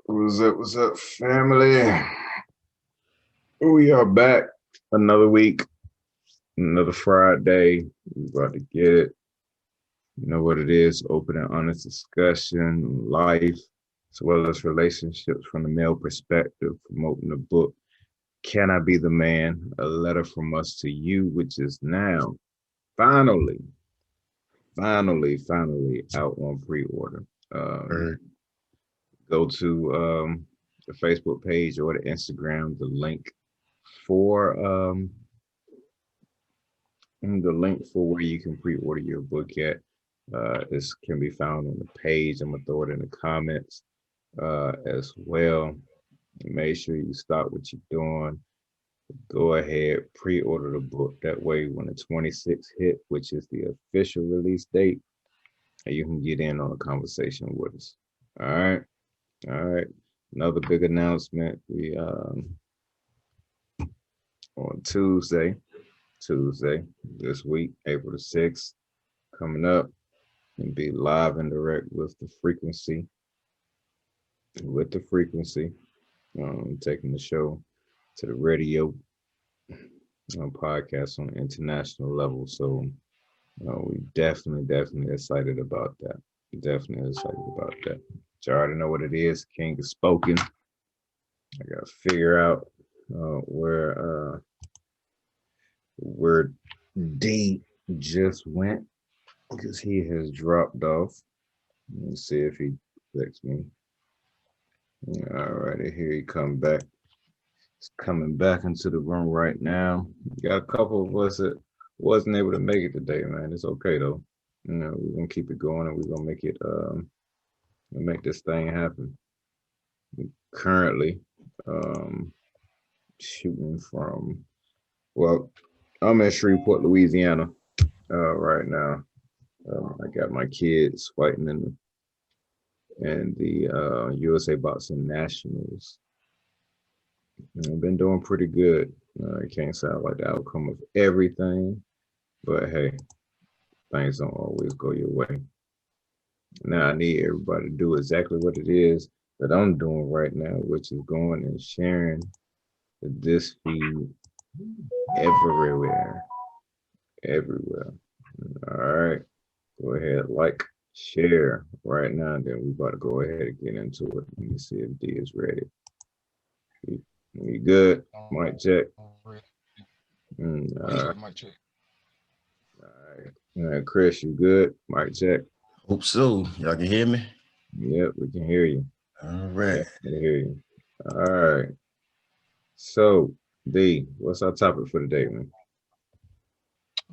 What's up, family? We are back. Another week, another Friday. We about to get it. You know what it is, open and honest discussion, life, as well as relationships from the male perspective, promoting the book, Can I Be the Man? A letter from us to you, which is now finally out on pre-order. Go to the Facebook page or the Instagram. The link for where you can pre-order your book at is can be found on the page. I'm gonna throw it in the comments as well. Make sure you stop what you're doing. Go ahead, pre-order the book. That way, when the 26th hit, which is the official release date, you can get in on a conversation with us. All right. Another big announcement. We on Tuesday this week, April the 6th, coming up and be live and direct with the frequency. Taking the show to the radio podcast on an international level. So we definitely excited about that. You already know what it is. King has spoken. I gotta figure out where D just went because he has dropped off. Let's see if he texts me. All righty, here he come back. He's coming back into the room right now. We got a couple of us that wasn't able to make it today, man. It's okay though. You know, we're gonna keep it going and we're gonna make it make this thing happen. We currently shooting from, well, I'm in Shreveport, Louisiana right now. I got my kids fighting in the USA Boxing Nationals. I've been doing pretty good. It can't sound like the outcome of everything, but hey, things don't always go your way. Now I need everybody to do exactly what it is that I'm doing right now, which is going and sharing this feed everywhere. All right, go ahead, like, share right now, and then we about to go ahead and get into it. Let me see if D is ready. You good? Mic check. Mic check. All right, Chris, you good? Mic check. Hope so. Y'all can hear me? Yep, we can hear you. All right. I can hear you. All right. So, D, what's our topic for today, man?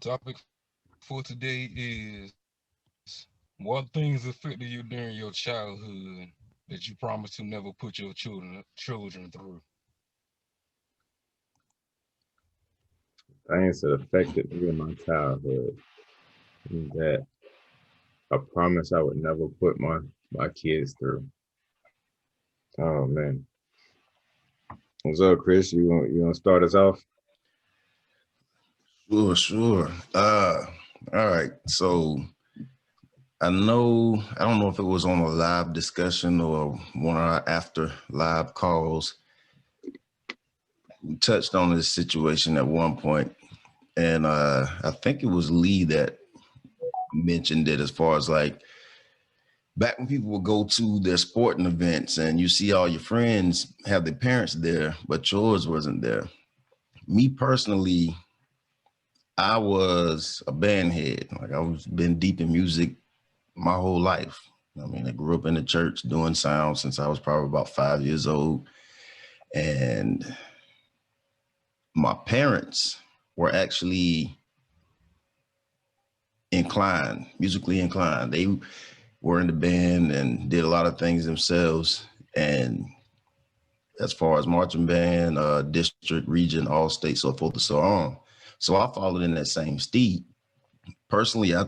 Topic for today is what things affected you during your childhood that you promise to never put your children through. Things that affected me in my childhood that I promise I would never put my kids through. Oh man. What's up, Chris? You want to start us off? Sure. All right. So I don't know if it was on a live discussion or one of our after live calls. We touched on this situation at one point, and I think it was Lee that mentioned it as far as like back when people would go to their sporting events and you see all your friends have their parents there, but yours wasn't there. Me personally, I was a bandhead. Like I've been deep in music my whole life. I mean, I grew up in the church doing sound since I was probably about 5 years old. And my parents were actually musically inclined. They were in the band and did a lot of things themselves. And as far as marching band, district, region, all state, so forth and so on. So I followed in that same steed. Personally, I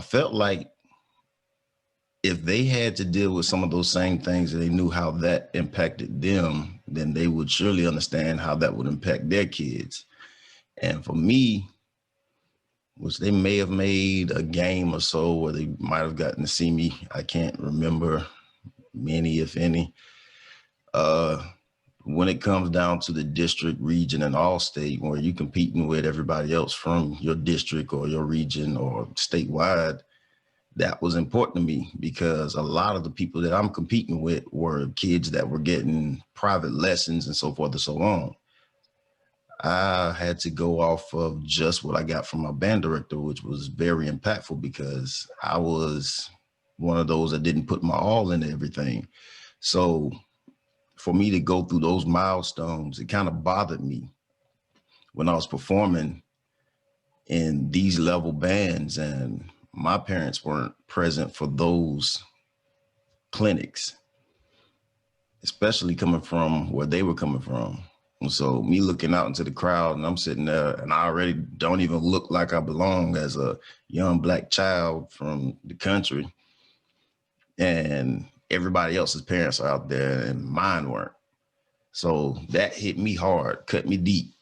felt like if they had to deal with some of those same things and they knew how that impacted them, then they would surely understand how that would impact their kids. And for me, which they may have made a game or so where they might have gotten to see me, I can't remember many, if any. When it comes down to the district, region, and all state, where you're competing with everybody else from your district or your region or statewide, that was important to me because a lot of the people that I'm competing with were kids that were getting private lessons and so forth and so on. I had to go off of just what I got from my band director, which was very impactful because I was one of those that didn't put my all into everything. So for me to go through those milestones, it kind of bothered me when I was performing in these level bands and my parents weren't present for those clinics, especially coming from where they were coming from. And so me looking out into the crowd and I'm sitting there and I already don't even look like I belong as a young Black child from the country. And everybody else's parents are out there and mine weren't. So that hit me hard, cut me deep.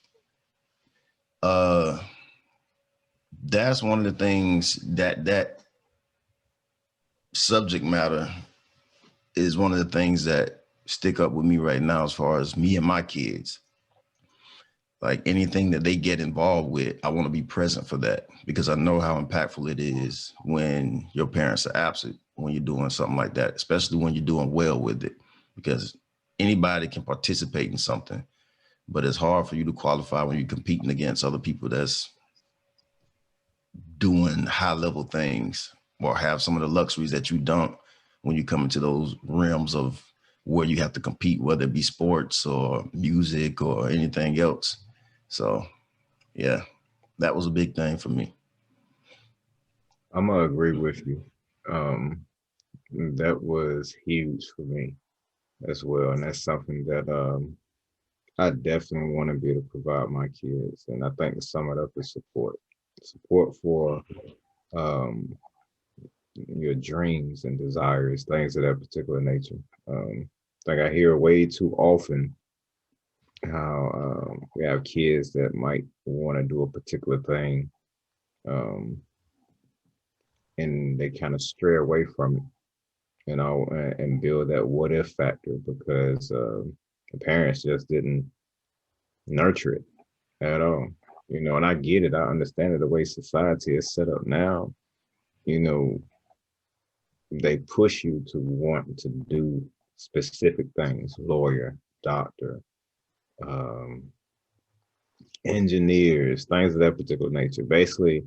That's one of the things that subject matter is one of the things that stick up with me right now as far as me and my kids. Like anything that they get involved with, I want to be present for that because I know how impactful it is when your parents are absent, when you're doing something like that, especially when you're doing well with it, because anybody can participate in something, but it's hard for you to qualify when you're competing against other people that's doing high level things or have some of the luxuries that you don't when you come into those realms of where you have to compete, whether it be sports or music or anything else. So yeah, that was a big thing for me. I'm gonna agree with you. That was huge for me as well, and that's something that I definitely want to be able to provide my kids. And I think to sum it up is support for your dreams and desires, things of that particular nature. Like I hear way too often how we have kids that might want to do a particular thing, and they kind of stray away from it, and build that what if factor because the parents just didn't nurture it at all. And I get it. I understand it. The way society is set up now, they push you to want to do specific things: lawyer, doctor, um, engineers, things of that particular nature. Basically,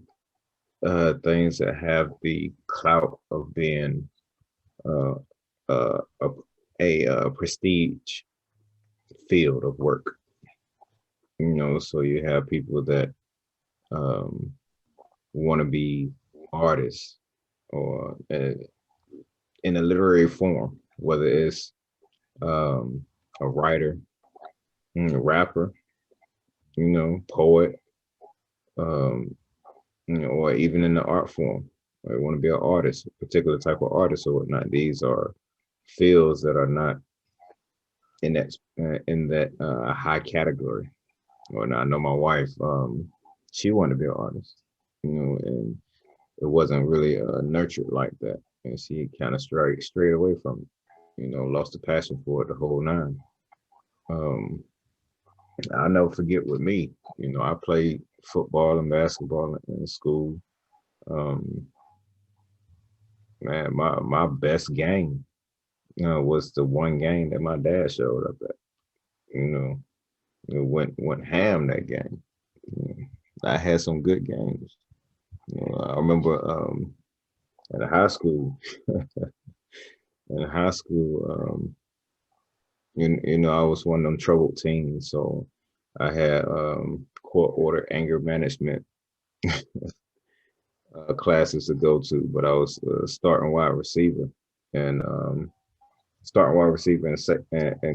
things that have the clout of being uh, uh, a prestige field of work. So you have people that want to be artists or in a literary form, whether it's a writer, a rapper, poet, or even in the art form. They want to be an artist, a particular type of artist or whatnot. These are fields that are not in that high category. Or I know my wife, she wanted to be an artist, and it wasn't really nurtured like that, and she kind of strayed away from it. Lost the passion for it the whole nine. I'll never forget with me. I played football and basketball in school. Man, my best game was the one game that my dad showed up at. It went ham that game. I had some good games. I remember at high school. In high school, I was one of them troubled teens, so I had court order anger management classes to go to, but I was starting wide receiver and and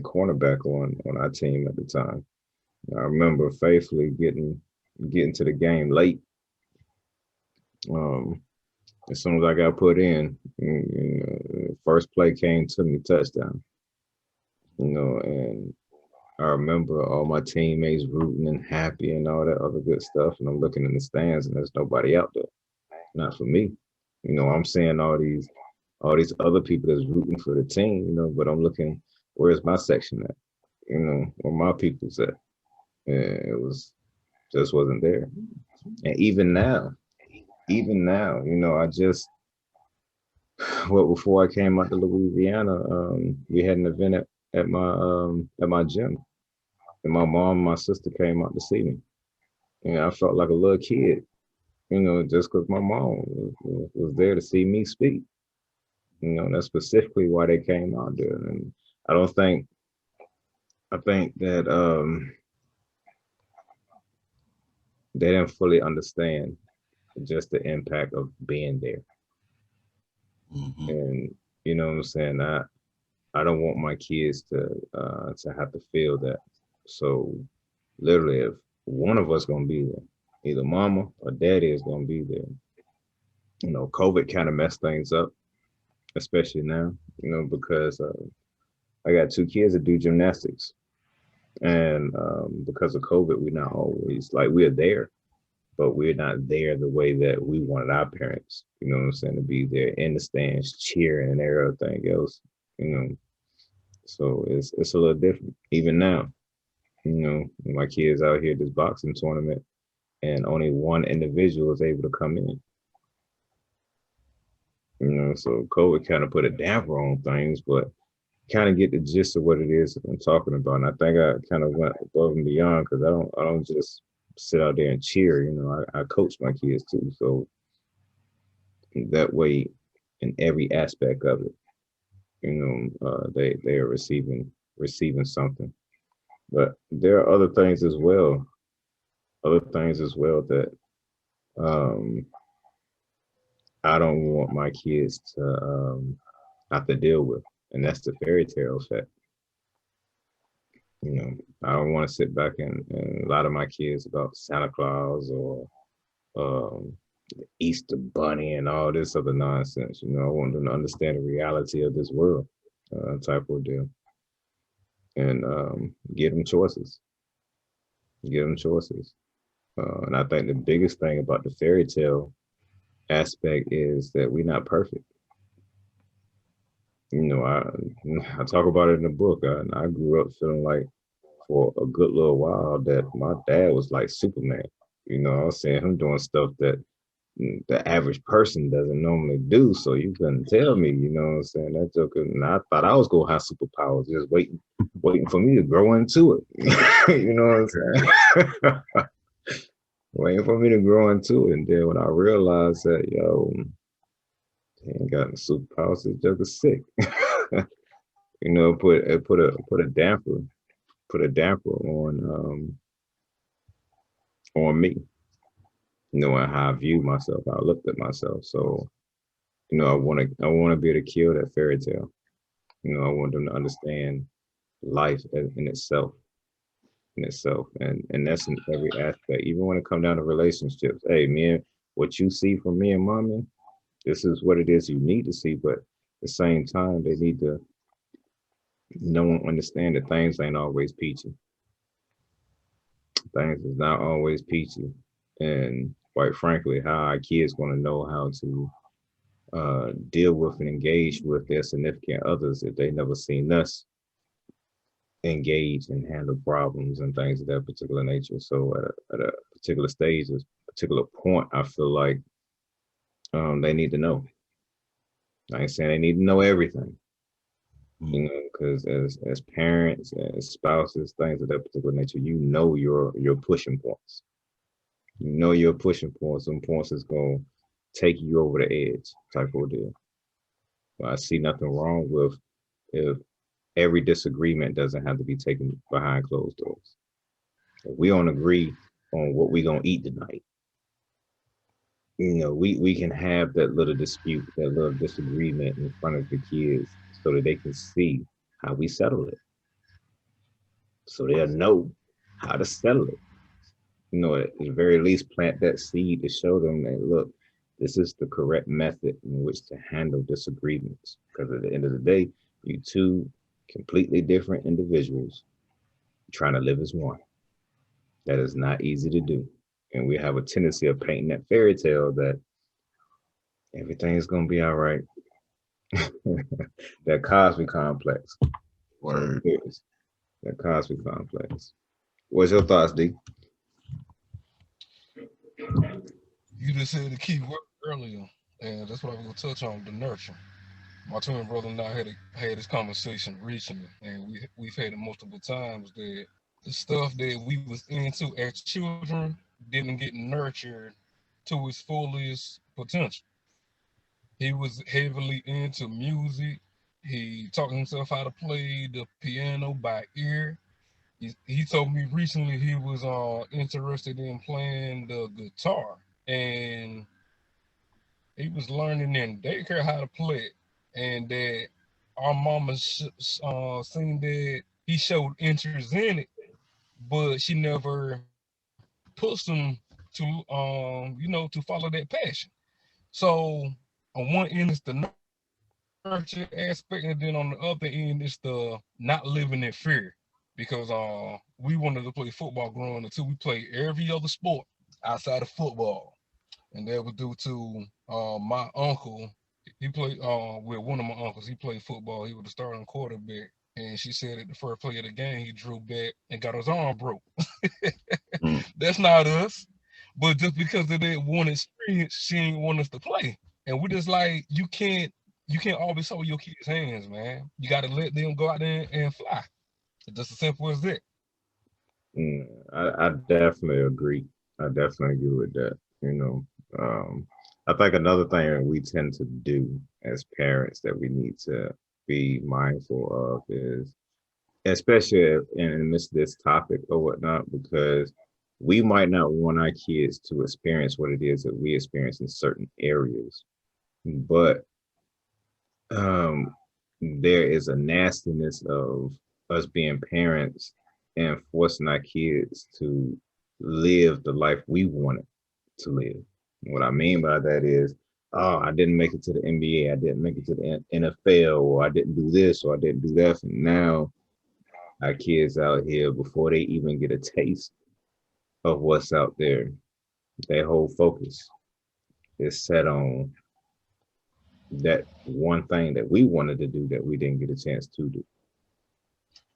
cornerback on our team at the time. I remember faithfully getting to the game late. As soon as I got put in, first play came to me, touchdown. And I remember all my teammates rooting and happy and all that other good stuff. And I'm looking in the stands and there's nobody out there. Not for me. I'm seeing all these all these other people that's rooting for the team, you know, but I'm looking, where's my section at? You know, where my people's at? And it was just wasn't there. And even now, you know, I just well before I came out to Louisiana, we had an event at my gym, and my mom and my sister came out to see me, and I felt like a little kid, you know, just because my mom was there to see me speak. You know, that's specifically why they came out there. And I don't think I think that they didn't fully understand just the impact of being there. Mm-hmm. And you know what I'm saying? I don't want my kids to have to feel that. So literally, if one of us gonna be there, either mama or daddy is gonna be there. You know, COVID kind of messed things up, especially now. You know, because I got two kids that do gymnastics, and because of COVID, we're not always like we're there, but we're not there the way that we wanted our parents. You know what I'm saying? To be there in the stands, cheering and everything else. You know, so it's a little different even now. You know, my kids out here at this boxing tournament, and only one individual is able to come in. You know, so COVID kind of put a damper on things, but kind of get the gist of what it is that I'm talking about. And I think I kind of went above and beyond because I don't just sit out there and cheer. You know, I coach my kids too, so that way, in every aspect of it, you know, they are receiving something. But there are other things as well that um, I don't want my kids to have to deal with, and that's the fairy tale effect. You know, I don't want to sit back and a lot of my kids about Santa Claus or um, Easter Bunny and all this other nonsense. You know, I want them to understand the reality of this world, type of deal, and give them choices. Give them choices. And I think the biggest thing about the fairy tale aspect is that we're not perfect. You know, I talk about it in the book. I grew up feeling like for a good little while that my dad was like Superman. You know, I was seeing him doing stuff that the average person doesn't normally do. So you couldn't tell me, you know what I'm saying? That joke, and I thought I was gonna have superpowers, just waiting for me to grow into it. You know what I'm saying? Waiting for me to grow into it. And then when I realized that, yo, he ain't got no superpowers, this joke is sick. You know, put a damper on me, knowing how I view myself, how I looked at myself. So, you know, I wanna be able to kill that fairy tale. You know, I want them to understand life in itself, and that's in every aspect. Even when it comes down to relationships, hey man, what you see from me and mommy, this is what it is you need to see. But at the same time, they need to know and understand that things ain't always peachy. Things is not always peachy, and quite frankly, how our kids going to know how to deal with and engage with their significant others if they never seen us engage and handle problems and things of that particular nature. So at a particular stage, a particular point, I feel like they need to know. I ain't saying they need to know everything, you know, because as parents, as spouses, things of that particular nature, you know your pushing points. You know your pushing points. Some points is gonna take you over the edge, type of deal. But I see nothing wrong with if every disagreement doesn't have to be taken behind closed doors. If we don't agree on what we're gonna eat tonight, you know, we can have that little dispute, that little disagreement in front of the kids so that they can see how we settle it. So they'll know how to settle it. You know, at the very least plant that seed to show them that look, this is the correct method in which to handle disagreements. Because at the end of the day, you two completely different individuals trying to live as one. That is not easy to do. And we have a tendency of painting that fairy tale that everything is gonna be all right. That Cosby complex. Word. That Cosby complex. What's your thoughts, D? You just said the key word earlier, and that's what I was gonna touch on, the nurture. My twin brother and I had this conversation recently, and we've had it multiple times that the stuff that we was into as children didn't get nurtured to its fullest potential. He was heavily into music. He taught himself how to play the piano by ear. He told me recently he was interested in playing the guitar, and he was learning in daycare how to play it, and that our mama seen that he showed interest in it, but she never pushed him to to follow that passion. So on one end it's the nurture aspect, and then on the other end it's the not living in fear. Because we wanted to play football growing up too. We played every other sport outside of football, and that was due to my uncle. He played with one of my uncles. He played football. He was the starting quarterback. And she said at the first play of the game, he drew back and got his arm broke. Mm. That's not us. But just because of that one experience, she didn't want us to play. And we just like, you can't always hold your kids' hands, man. You got to let them go out there and fly. It's just as simple as that. I definitely agree. I definitely agree with that. I think another thing that we tend to do as parents that we need to be mindful of is, especially in this topic or whatnot, because we might not want our kids to experience what it is that we experience in certain areas, but there is a nastiness of us being parents and forcing our kids to live the life we wanted to live. What I mean by that is, oh, I didn't make it to the NBA, I didn't make it to the NFL, or I didn't do this, or I didn't do that. And now our kids out here, before they even get a taste of what's out there, their whole focus is set on that one thing that we wanted to do that we didn't get a chance to do.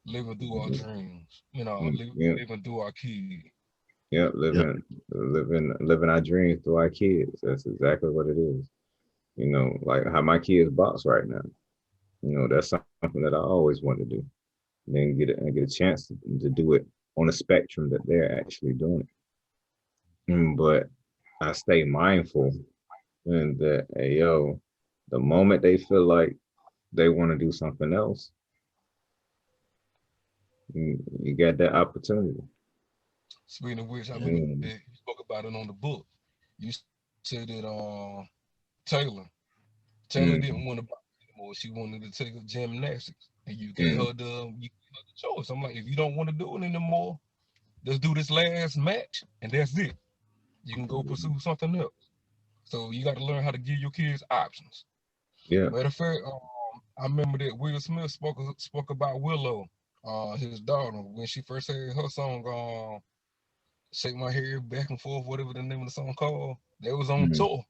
Living through our dreams, Yeah, living through our kids. yeah, Yep. living our dreams through our kids. That's exactly what it is. Like how my kids box right now. That's something that I always wanted to do. Then get a chance to do it on a spectrum that they're actually doing it. But I stay mindful and that, hey, yo, the moment they feel like they want to do something else, you got that opportunity. Speaking of which, I remember that Mm, you spoke about it on the book. You said that Taylor Taylor didn't mm, want to box anymore. She wanted to take up gymnastics, and mm, you gave her the choice. I'm like, if you don't want to do it anymore, let's do this last match, and that's it. You can go mm. pursue something else. So you got to learn how to give your kids options. Yeah. Matter of fact, I remember that Will Smith spoke about Willow, his daughter, when she first heard her song, "Shake My Hair Back and Forth," whatever the name of the song called. They was on Mm, tour.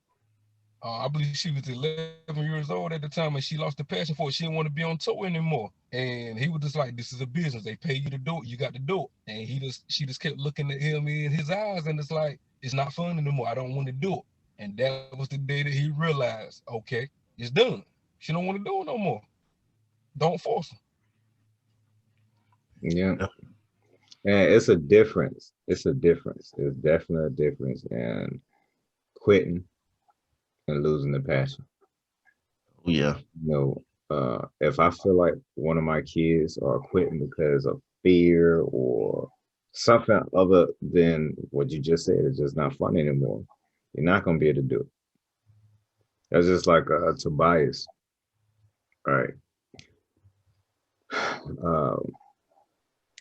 I believe she was 11 years old at the time, and she lost the passion for it. She didn't want to be on tour anymore. And he was just like, "This is a business. They pay you to do it. You got to do it." And she just kept looking at him in his eyes, and it's like, it's not fun anymore. I don't want to do it. And that was the day that he realized, okay, it's done. She don't want to do it no more. Don't force her. yeah. Yep. And it's a difference. It's a difference. It's definitely a difference in quitting and losing the passion. Oh, yeah. If I feel like one of my kids are quitting because of fear or something other than what you just said, it's just not fun anymore. You're not gonna be able to do it. That's just like Tobias, right? Um,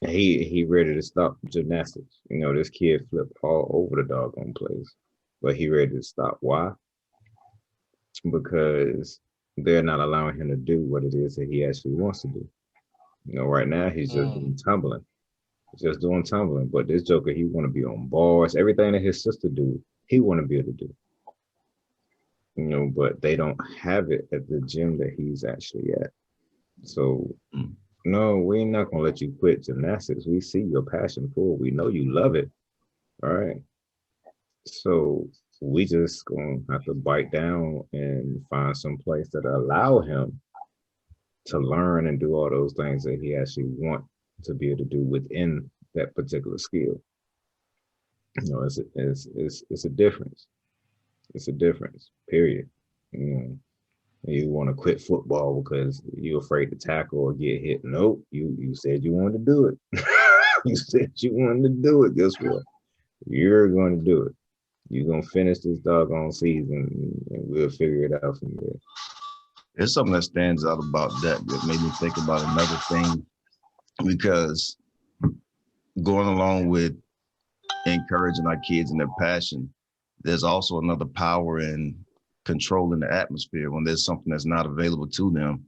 he ready to stop gymnastics. This kid flipped all over the doggone place, but he ready to stop. Why? Because they're not allowing him to do what it is that he actually wants to do. Right now he's just Mm. doing tumbling. He's just doing tumbling. But this Joker, he want to be on bars. Everything that his sister do, he want to be able to do. but they don't have it at the gym that he's actually at. So no, we're not gonna let you quit gymnastics. We see your passion for it. We know you love it. All right. So we just gonna have to bite down and find some place that allow him to learn and do all those things that he actually want to be able to do within that particular skill. It's a difference. It's a difference. Period. You want to quit football because you're afraid to tackle or get hit. Nope. You said you wanted to do it. You said you wanted to do it. Guess what? You're going to do it. You're going to finish this doggone season and we'll figure it out from there. There's something that stands out about that made me think about another thing, because going along with encouraging our kids and their passion, there's also another power in controlling the atmosphere when there's something that's not available to them.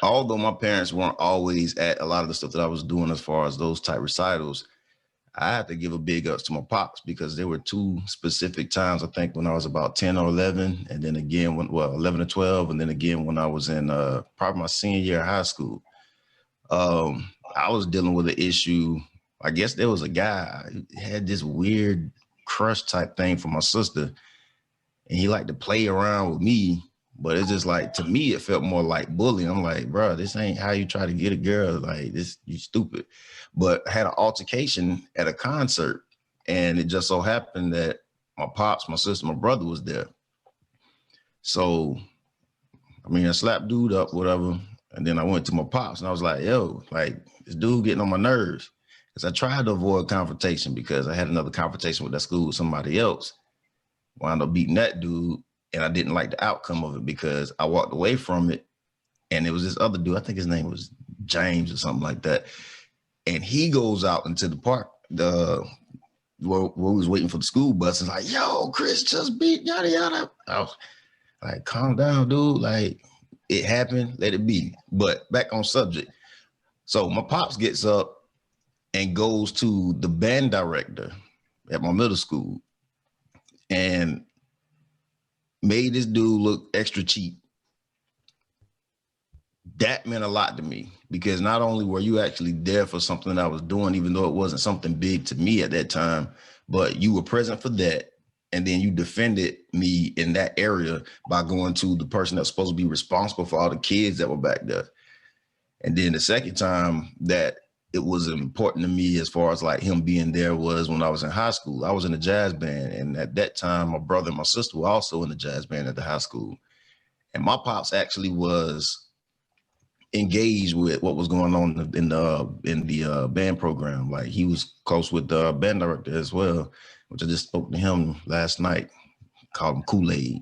Although my parents weren't always at a lot of the stuff that I was doing as far as those type recitals, I have to give a big ups to my pops, because there were two specific times, I think when I was about 10 or 11, and then again, 11 or 12, and then again when I was in probably my senior year of high school. I was dealing with an issue. I guess there was a guy who had this weird crush type thing for my sister, and he liked to play around with me, but it's just like, to me, it felt more like bullying. I'm like, bro, this ain't how you try to get a girl. Like, this, you stupid. But I had an altercation at a concert, and it just so happened that my pops, my sister, my brother was there. So, I mean, I slapped dude up, whatever. And then I went to my pops and I was like, yo, like, this dude getting on my nerves. Because I tried to avoid confrontation, because I had another confrontation with that school with somebody else. Wound up beating that dude, and I didn't like the outcome of it, because I walked away from it, and it was this other dude, I think his name was James or something like that, and he goes out into the park, where we was waiting for the school bus, and like, yo, Chris just beat yada yada. I was like, calm down, dude. Like, it happened, let it be. But back on subject. So my pops gets up and goes to the band director at my middle school and made this dude look extra cheap. That meant a lot to me, because not only were you actually there for something that I was doing, even though it wasn't something big to me at that time, but you were present for that. And then you defended me in that area by going to the person that's supposed to be responsible for all the kids that were back there. And then the second time that it was important to me as far as like him being there was when I was in high school. I was in a jazz band. And at that time, my brother and my sister were also in the jazz band at the high school. And my pops actually was engaged with what was going on in the band program. Like, he was close with the band director as well, which I just spoke to him last night, called him Kool-Aid.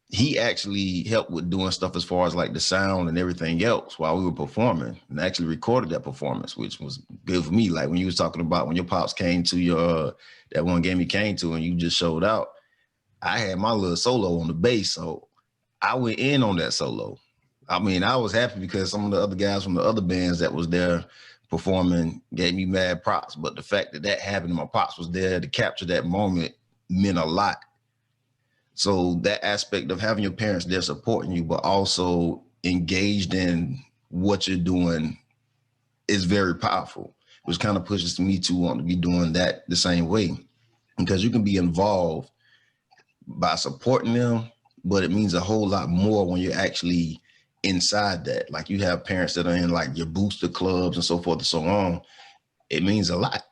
He actually helped with doing stuff as far as like the sound and everything else while we were performing, and actually recorded that performance, which was good for me. Like, when you was talking about when your pops came to your, that one game he came to and you just showed out, I had my little solo on the bass. So I went in on that solo. I mean, I was happy because some of the other guys from the other bands that was there performing gave me mad props. But the fact that that happened and my pops was there to capture that moment meant a lot. So that aspect of having your parents there supporting you, but also engaged in what you're doing, is very powerful, which kind of pushes me to want to be doing that the same way, because you can be involved by supporting them, but it means a whole lot more when you're actually inside that. Like, you have parents that are in like your booster clubs and so forth and so on. It means a lot.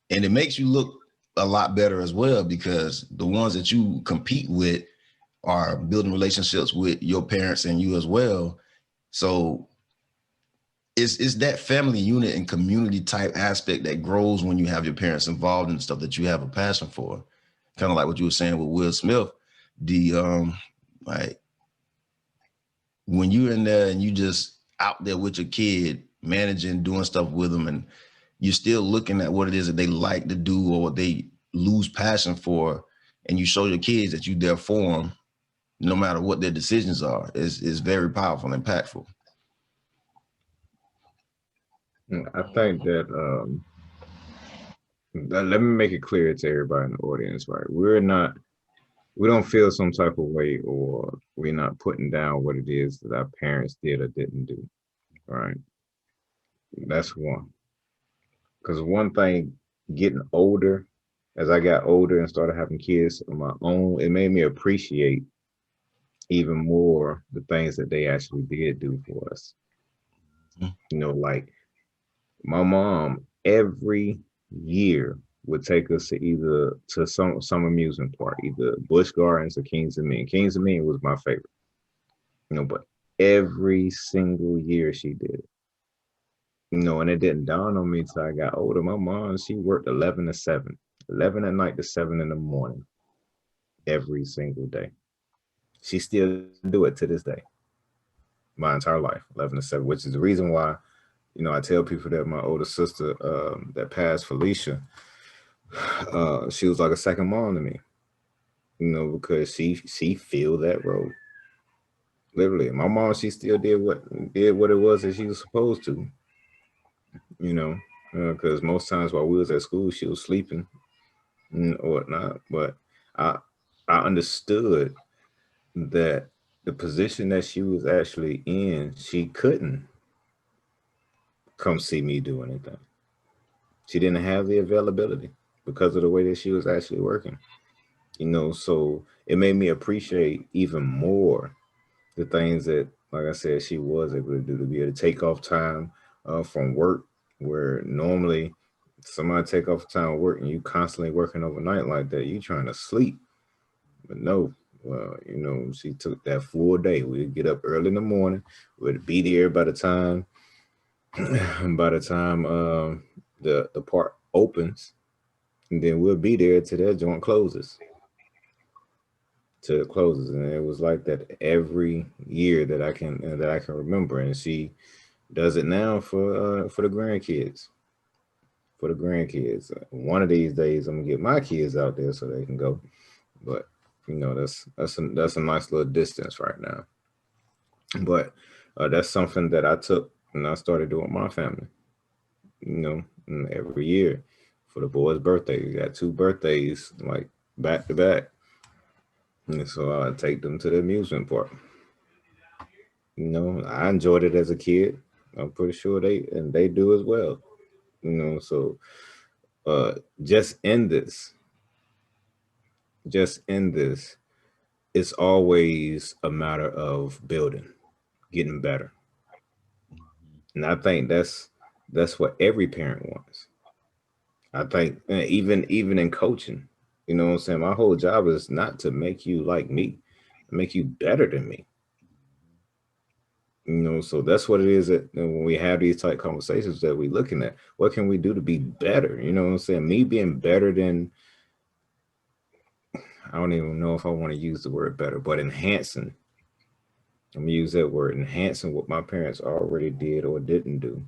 And it makes you look a lot better as well, because the ones that you compete with are building relationships with your parents and you as well. So it's that family unit and community type aspect that grows when you have your parents involved in stuff that you have a passion for. Kind of like what you were saying with Will Smith, like, when you're in there and you just out there with your kid, managing, doing stuff with them, and you're still looking at what it is that they like to do or what they lose passion for, and you show your kids that you're there for them, no matter what their decisions are, is very powerful and impactful. I think that let me make it clear to everybody in the audience, right? We don't feel some type of way, or we're not putting down what it is that our parents did or didn't do. Right? That's one. Because one thing, getting older, as I got older and started having kids of my own, it made me appreciate even more the things that they actually did do for us. Like my mom every year would take us to either to some amusement park, either Busch Gardens or Kings of Men. Kings of Men was my favorite, but every single year she did it. And it didn't dawn on me till I got older. My mom, she worked 11 to 7, 11 at night to 7 in the morning, every single day. She still do it to this day, my entire life, 11 to 7, which is the reason why, I tell people that my older sister that passed, Felicia, she was like a second mom to me, because she filled that role. Literally, my mom, she still did what it was that she was supposed to, because most times while we was at school, she was sleeping or whatnot. But I I understood that the position that she was actually in, she couldn't come see me do anything. She didn't have the availability because of the way that she was actually working. So it made me appreciate even more the things that, like I said, she was able to do, to be able to take off time from work, where normally somebody take off time work and you constantly working overnight like that, you trying to sleep. But no, well, she took that full day. We'd get up early in the morning, we'd be there by the time by the time the park opens, and then we'll be there till that joint closes. Till it closes, and it was like that every year that I can remember. And she does it now for the grandkids. For the grandkids, one of these days I'm gonna get my kids out there so they can go. But that's a nice little distance right now. But that's something that I took and I started doing my family. Every year for the boys' birthday, we got 2 birthdays like back to back, and so I take them to the amusement park. I enjoyed it as a kid. I'm pretty sure they do as well. So uh, just in this, just in this, it's always a matter of building, getting better, and I think that's what every parent wants. I think even in coaching, what I'm saying. My whole job is not to make you like me, make you better than me. So that's what it is that when we have these type conversations that we're looking at, what can we do to be better? You know what I'm saying? Me being better than, I don't even know if I want to use the word better, but enhancing. I'm gonna use that word, enhancing what my parents already did or didn't do.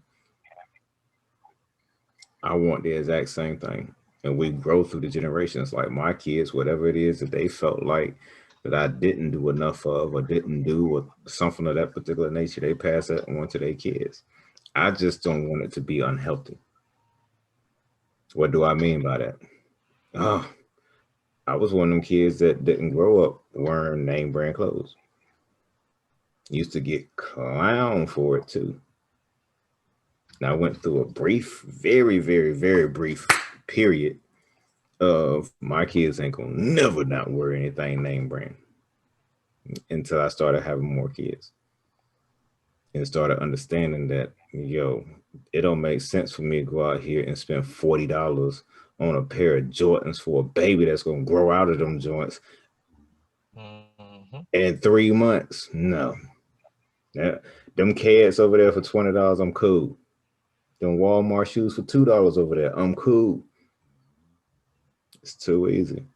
I want the exact same thing. And we grow through the generations. Like my kids, whatever it is that they felt like that I didn't do enough of or didn't do, or something of that particular nature, they pass that on to their kids. I just don't want it to be unhealthy. What do I mean by that? Oh, I was one of them kids that didn't grow up wearing name brand clothes. Used to get clown for it too. And I went through a brief, very, very, very brief period of my kids ain't gonna never not wear anything name brand, until I started having more kids and started understanding that, it don't make sense for me to go out here and spend $40 on a pair of Jordans for a baby that's gonna grow out of them joints in 3 months. No. Them cats over there for $20, I'm cool. Them Walmart shoes for $2 over there, I'm cool. It's too easy.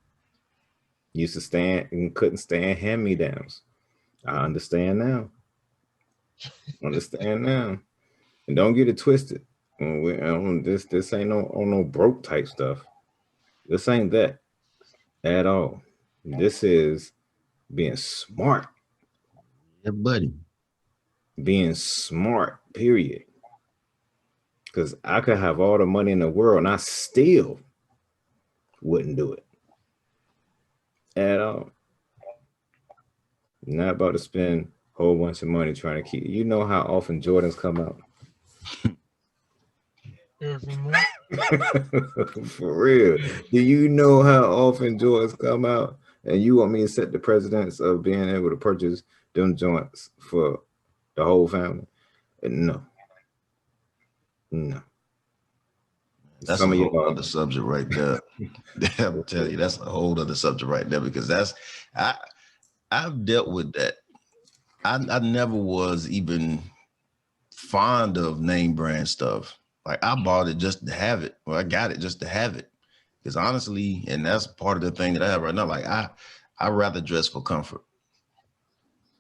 Used to stand and couldn't stand hand-me-downs. I understand now. Understand now. And don't get it twisted. This ain't no broke type stuff. This ain't that at all. This is being smart. Yeah, buddy. Being smart, period. Because I could have all the money in the world and I still Wouldn't do it at all. Not about to spend a whole bunch of money trying to keep. You know how often Jordans come out? Every month. For real. Do you know how often Jordans come out? And you want me to set the precedence of being able to purchase them joints for the whole family? No. No. That's a Some of whole y'all. other subject right there. I'm telling you, that's a whole other subject right there, because I've dealt with that. I never was even fond of name brand stuff. Like, I bought it just to have it, or I got it just to have it. Because honestly, and that's part of the thing that I have right now, like I rather dress for comfort.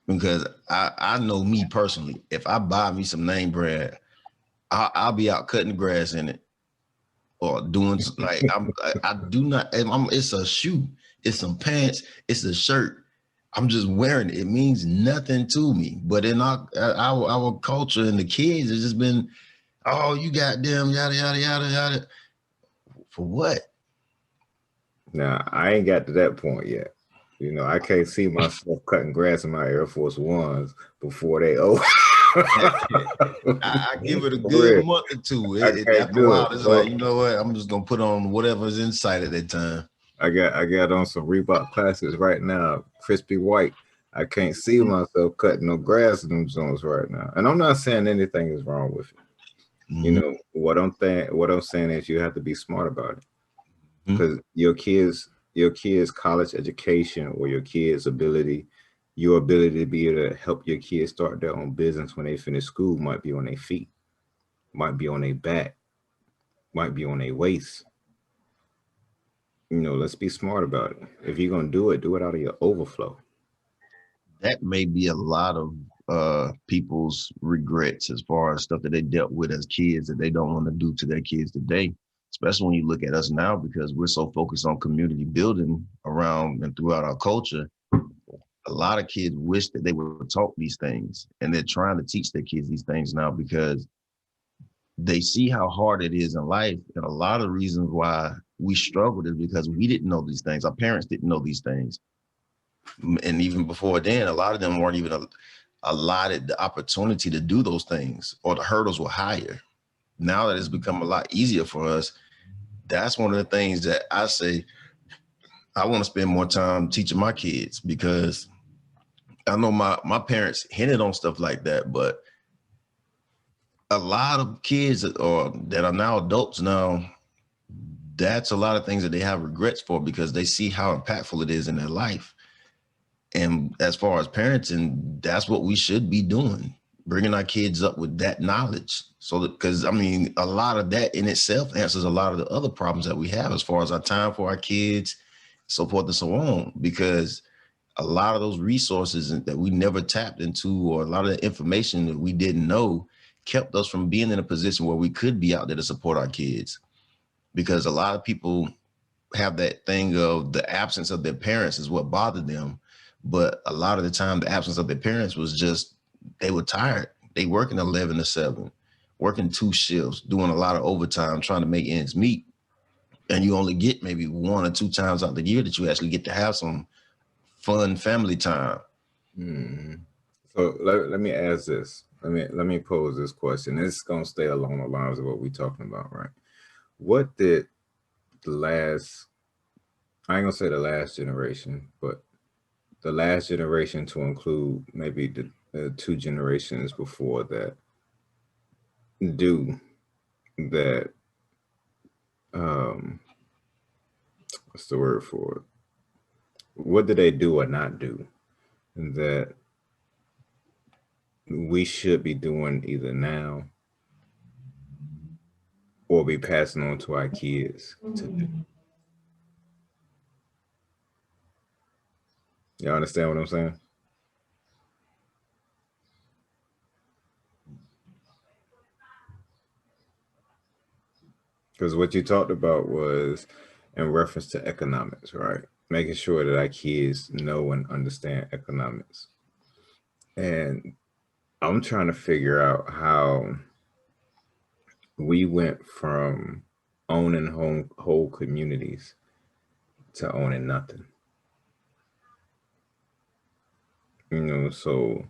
Because I know me personally, if I buy me some name brand, I'll be out cutting the grass in it, or doing like I do not. It's a shoe, it's some pants, it's a shirt. I'm just wearing it. It means nothing to me. But in our culture and the kids, it's just been, oh, you got them, yada yada yada yada. For what? Now, I ain't got to that point yet. You know, I can't see myself cutting grass in my Air Force Ones before they over. I give it a good month or two. After a while, it's like, you know what? I'm just gonna put on whatever's in sight at that time. I got on some Reebok Classics right now, crispy white. I can't see myself cutting no grass in them zones right now. And I'm not saying anything is wrong with it. You know, what I'm saying is you have to be smart about it. Because your kids' college education, or your kids' your ability to be able to help your kids start their own business when they finish school might be on their feet, might be on their back, might be on their waist. You know, let's be smart about it. If you're gonna do it out of your overflow. That may be a lot of people's regrets as far as stuff that they dealt with as kids that they don't want to do to their kids today, especially when you look at us now, because we're so focused on community building around and throughout our culture. A lot of kids wish that they were taught these things, and they're trying to teach their kids these things now because they see how hard it is in life. And a lot of the reasons why we struggled is because we didn't know these things. Our parents didn't know these things. And even before then, a lot of them weren't even allotted the opportunity to do those things, or the hurdles were higher. Now that it's become a lot easier for us, that's one of the things that I say I want to spend more time teaching my kids, because I know my parents hinted on stuff like that, but a lot of kids that are now adults now, that's a lot of things that they have regrets for, because they see how impactful it is in their life. And as far as parenting, that's what we should be doing, bringing our kids up with that knowledge. So that, because I mean, a lot of that in itself answers a lot of the other problems that we have as far as our time for our kids, so forth and so on, because a lot of those resources that we never tapped into, or a lot of the information that we didn't know, kept us from being in a position where we could be out there to support our kids. Because a lot of people have that thing of the absence of their parents is what bothered them. But a lot of the time, the absence of their parents was just, they were tired. They working 11 to 7, working 2 shifts, doing a lot of overtime, trying to make ends meet. And you only get maybe 1 or 2 times out the year that you actually get to have some fun family time. So let me ask this. Let me pose this question. It's gonna stay along the lines of what we're talking about, right? What did I ain't gonna say the last generation, but the last generation, to include maybe the 2 generations before that, do that, what's the word for it? What do they do or not do that we should be doing either now or be passing on to our kids to do? You understand what I'm saying? Because what you talked about was in reference to economics, right? Making sure that our kids know and understand economics. And I'm trying to figure out how we went from owning whole communities to owning nothing. So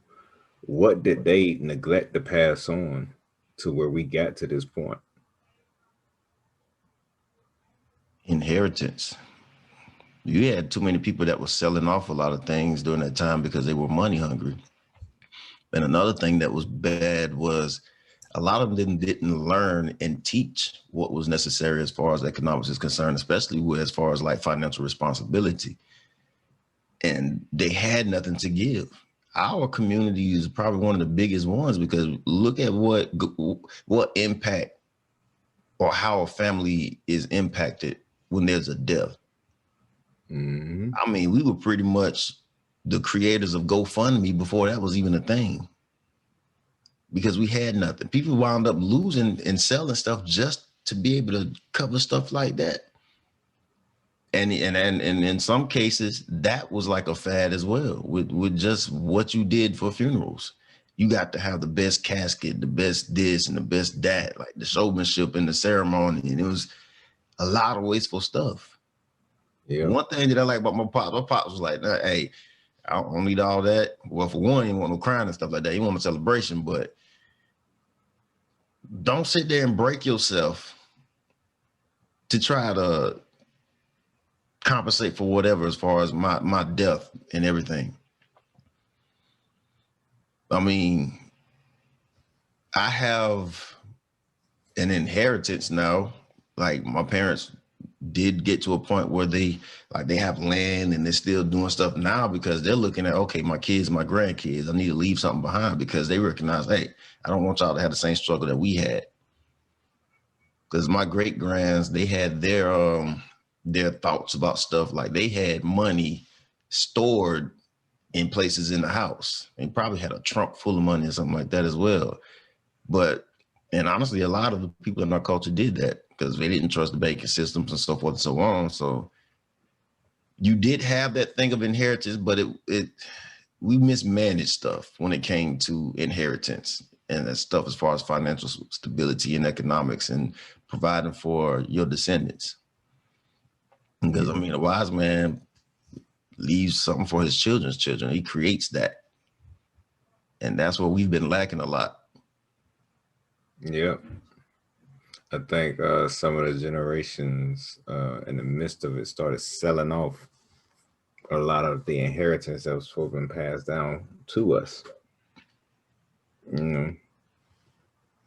what did they neglect to pass on to where we got to this point? Inheritance. You had too many people that were selling off a lot of things during that time because they were money hungry. And another thing that was bad was a lot of them didn't learn and teach what was necessary as far as economics is concerned, especially as far as like financial responsibility. And they had nothing to give. Our community is probably one of the biggest ones because look at what impact or how a family is impacted when there's a death. Mm-hmm. I mean, we were pretty much the creators of GoFundMe before that was even a thing because we had nothing. People wound up losing and selling stuff just to be able to cover stuff like that. And in some cases, that was like a fad as well with just what you did for funerals. You got to have the best casket, the best this and the best that, like the showmanship and the ceremony. And it was a lot of wasteful stuff. Yeah. One thing that I like about my pops was like, hey, I don't need all that. Well, for one, he didn't want no crying and stuff like that. He want a celebration, but don't sit there and break yourself to try to compensate for whatever as far as my death and everything. I mean, I have an inheritance now. Like my parents did get to a point where they have land and they're still doing stuff now because they're looking at, okay, my kids, my grandkids, I need to leave something behind because they recognize, hey, I don't want y'all to have the same struggle that we had. Because my great grands, they had their thoughts about stuff. Like they had money stored in places in the house and probably had a trunk full of money or something like that as well. And honestly, a lot of the people in our culture did that because they didn't trust the banking systems and so forth and so on. So you did have that thing of inheritance, but we mismanaged stuff when it came to inheritance and that stuff as far as financial stability and economics and providing for your descendants. Because I mean, a wise man leaves something for his children's children. He creates that. And that's what we've been lacking a lot. Yeah. I think some of the generations in the midst of it started selling off a lot of the inheritance that was supposed to be passed down to us.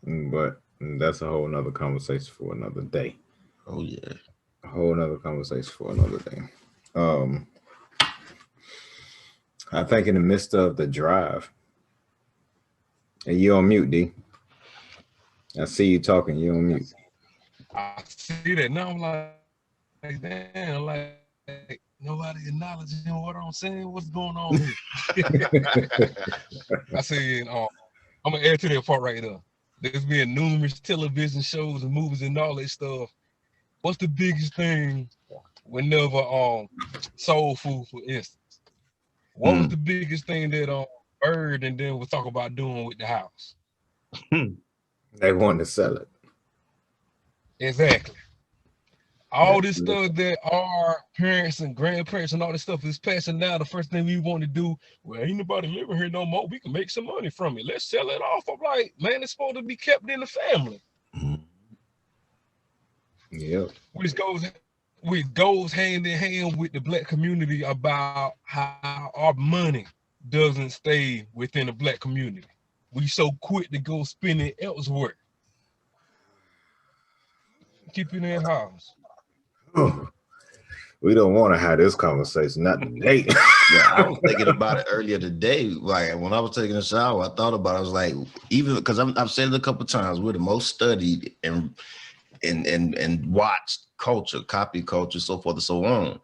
But that's a whole nother conversation for another day. Oh yeah. A whole nother conversation for another day. I think in the midst of the drive, and you're on mute, D. I see you talking, you're on mute. I see that now. I'm like damn, like nobody acknowledging what I'm saying. What's going on here? I said, I'm gonna add to that part right there. There's been numerous television shows and movies and all that stuff. What's the biggest thing whenever soul food, for instance? What was the biggest thing that Bird and then we'll talk about doing with the house? They wanted to sell it. Exactly. All this stuff that our parents and grandparents and all this stuff is passing down. The first thing we want to do, well, ain't nobody living here no more. We can make some money from it. Let's sell it off. I'm like, man, it's supposed to be kept in the family. Yep. Which goes hand in hand with the Black community about how our money doesn't stay within the Black community. We so quick to go spend it elsewhere. Keep it in the house. We don't want to have this conversation, not today. Yeah, I was thinking about it earlier today. Like when I was taking a shower, I thought about it. I was like, even because I've said it a couple of times, we're the most studied and watched culture, copy culture, so forth and so on.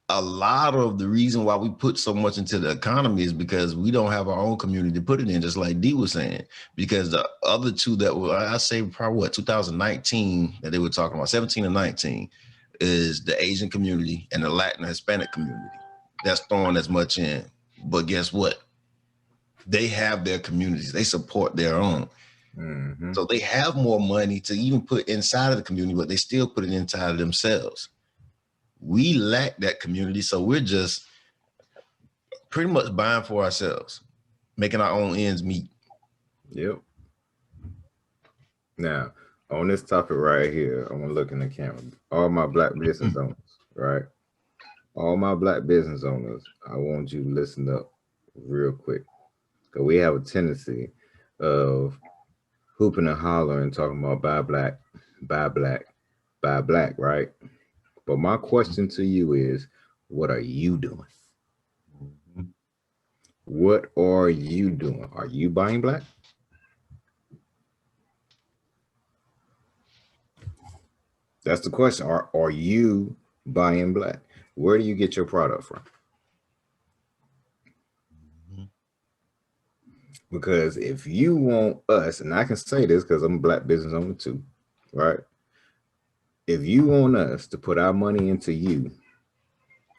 A lot of the reason why we put so much into the economy is because we don't have our own community to put it in, just like D was saying. Because the other two that were, I say probably 2019 that they were talking about, 17 and 19, is the Asian community and the Latin and Hispanic community. That's throwing as much in. But guess what? They have their communities. They support their own. So they have more money to even put inside of the community, but they still put it inside of themselves. We lack that community, so we're just pretty much buying for ourselves, making our own ends meet. Yep. Now, on this topic right here, I'm gonna look in the camera. All my black business owners, right? All my black business owners, I want you to listen up real quick. Because we have a tendency of hooping and hollering, talking about buy black, buy black, buy black, right? But my question to you is, what are you doing? What are you doing? Are you buying black? That's the question. Are you buying black? Where do you get your product from? Because if you want us, and I can say this because I'm a black business owner too, right? If you want us to put our money into you,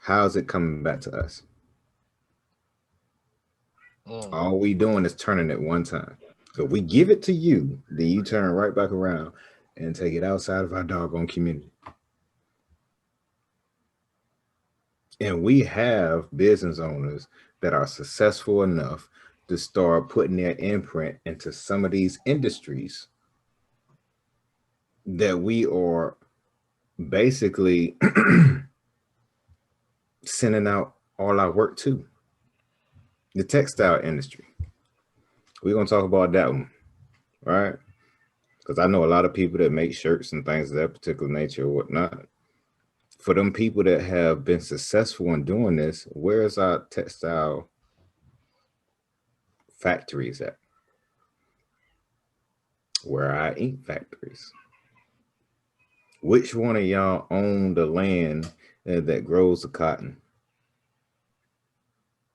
how's it coming back to us? All we doing is turning it one time. So we give it to you, then you turn right back around and take it outside of our doggone community. And we have business owners that are successful enough to start putting their imprint into some of these industries that we are basically sending out all our work to. The textile industry. We're going to talk about that one, right? Because I know a lot of people that make shirts and things of that particular nature or whatnot. For them people that have been successful in doing this, where is our textile factories at? Where are our ink factories? Which one of y'all own the land that grows the cotton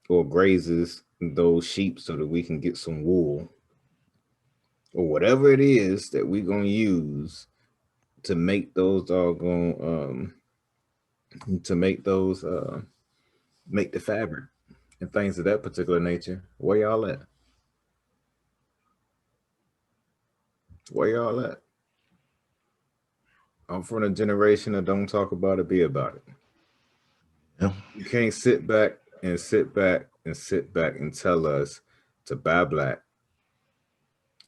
or grazes those sheep so that we can get some wool or whatever it is that we're going to use to make those doggone make the fabric and things of that particular nature? Where y'all at? Where y'all at? I'm from a generation that don't talk about it, be about it. Yeah. You can't sit back and tell us to buy black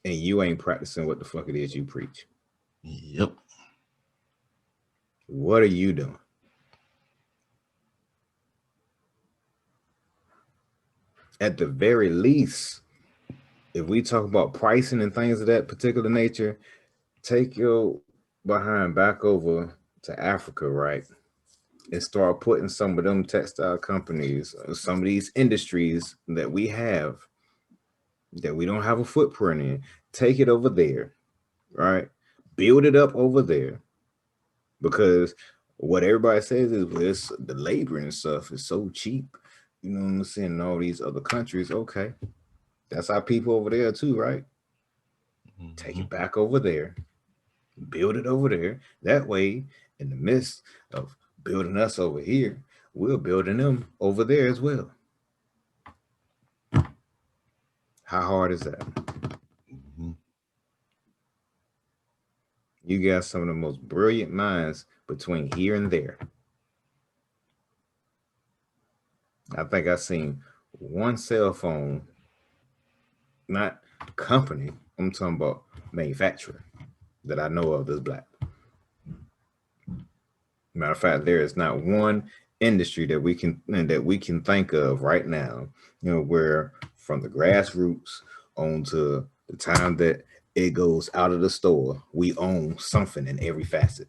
and you ain't practicing what the fuck it is you preach. Yep. What are you doing? At the very least, if we talk about pricing and things of that particular nature, take your behind back over to Africa, right? And start putting some of them textile companies, some of these industries that we have, that we don't have a footprint in, take it over there, right? Build it up over there. Because what everybody says is the labor and stuff is so cheap. You know what I'm saying? In all these other countries, okay. That's our people over there too, right? Mm-hmm. Take it back over there. Build it over there. That way, in the midst of building us over here, we're building them over there as well. How hard is that? Mm-hmm. You got some of the most brilliant minds between here and there. I think I've seen one cell phone, not company, I'm talking about manufacturer, that I know of that's black. Matter of fact, there is not one industry that we can think of right now, you know, where from the grassroots on to the time that it goes out of the store, we own something in every facet.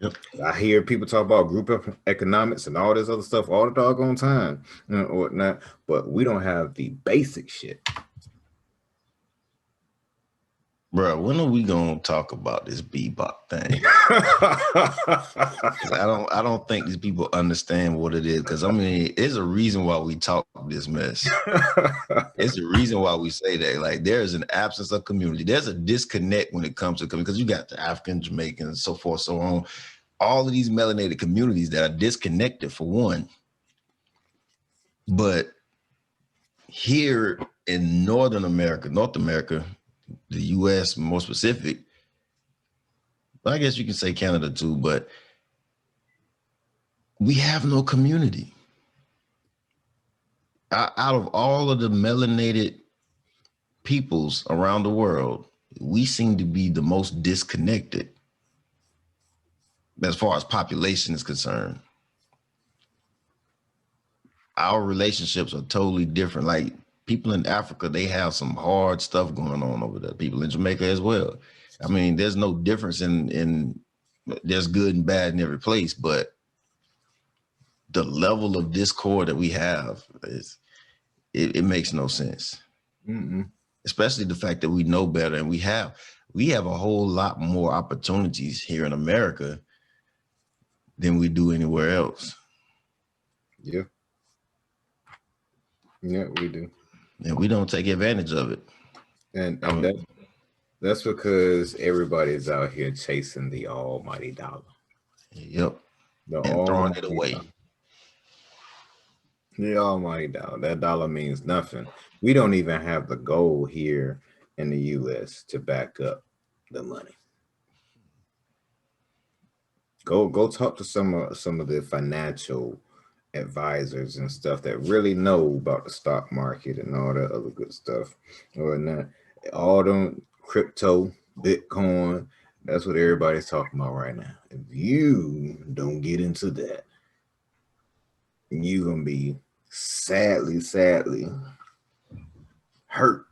Yep. I hear people talk about group economics and all this other stuff all the doggone time, you know, or whatnot, but we don't have the basic shit. Bro, when are we gonna talk about this BBOC thing? I don't think these people understand what it is. Because I mean, there's a reason why we talk this mess. It's the reason why we say that. Like, there's an absence of community. There's a disconnect when it comes to community. Because you got the African, Jamaican, and so forth, so on. All of these melanated communities that are disconnected for one. But here in North America, the US more specific, I guess you can say Canada too, but we have no community. Out of all of the melanated peoples around the world, we seem to be the most disconnected as far as population is concerned. Our relationships are totally different. Like people in Africa, they have some hard stuff going on over there. People in Jamaica as well. I mean, there's no difference in there's good and bad in every place, but the level of discord that we have is it makes no sense. Especially the fact that we know better and we have a whole lot more opportunities here in America than we do anywhere else. Yeah. Yeah, we do. And we don't take advantage of it. And that's because everybody's out here chasing the almighty dollar. Yep. And throwing it away. The almighty dollar. That dollar means nothing. We don't even have the gold here in the US to back up the money. Go talk to some of the financial advisors and stuff that really know about the stock market and all that other good stuff. Or not all them crypto, Bitcoin, that's what everybody's talking about right now. If you don't get into that, you're gonna be sadly hurt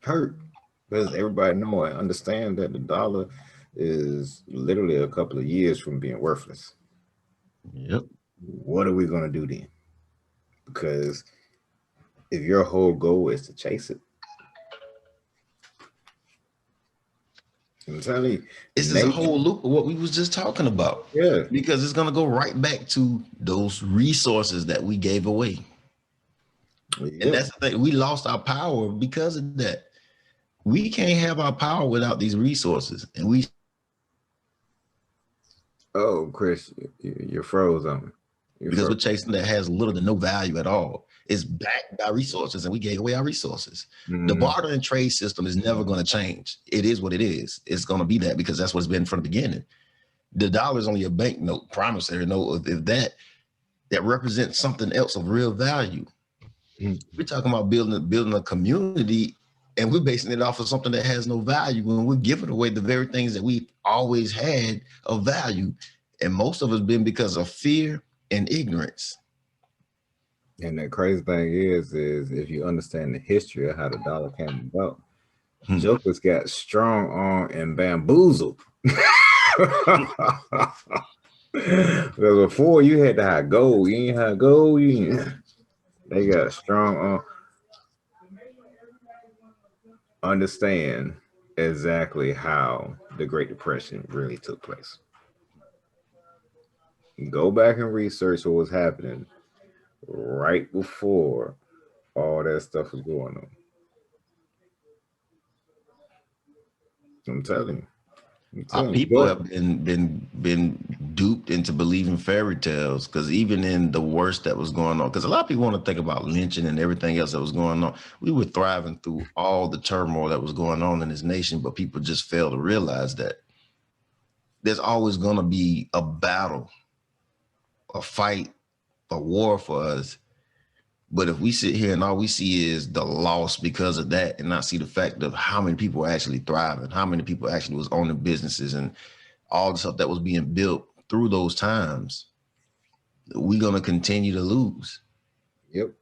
because everybody know and understand that the dollar is literally a couple of years from being worthless. Yep. What are we going to do then? Because if your whole goal is to chase it, I'm telling you, this is a whole loop of what we was just talking about. Yeah, because it's going to go right back to those resources that we gave away. Yep. And that's the thing. We lost our power because of that. We can't have our power without these resources. And we. Oh, Chris, you're froze on me. Because we're chasing that has little to no value at all. It's backed by resources, and we gave away our resources. The barter and trade system is never going to change. It is what it is. It's going to be that because that's what's been from the beginning. The dollar is only a banknote, promissory note. If that represents something else of real value. We're talking about building a community, and we're basing it off of something that has no value when we're giving away the very things that we've always had of value. And most of it's been because of fear and ignorance. And the crazy thing is if you understand the history of how the dollar came about, jokers got strong arm and bamboozled. Because before you had to have gold, you ain't have gold. They got strong arm. Understand exactly how the Great Depression really took place. Go back and research what was happening right before all that stuff was going on. I'm telling you. Our people have been duped into believing fairy tales, because even in the worst that was going on, because a lot of people want to think about lynching and everything else that was going on. We were thriving through all the turmoil that was going on in this nation, but people just fail to realize that there's always going to be a battle, a fight, a war for us. But if we sit here and all we see is the loss because of that, and not see the fact of how many people are actually thriving, how many people actually was owning businesses and all the stuff that was being built through those times, we're going to continue to lose. Yep.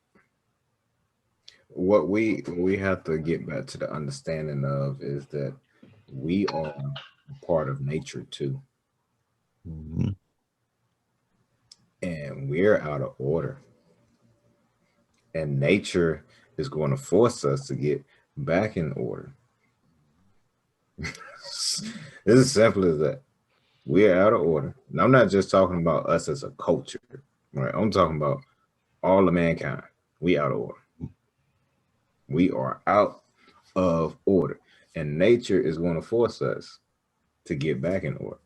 What we have to get back to the understanding of is that we are part of nature too. And we're out of order. And nature is going to force us to get back in order. It's as simple as that. We are out of order. And I'm not just talking about us as a culture, right? I'm talking about all of mankind. We out of order. We are out of order. And nature is going to force us to get back in order.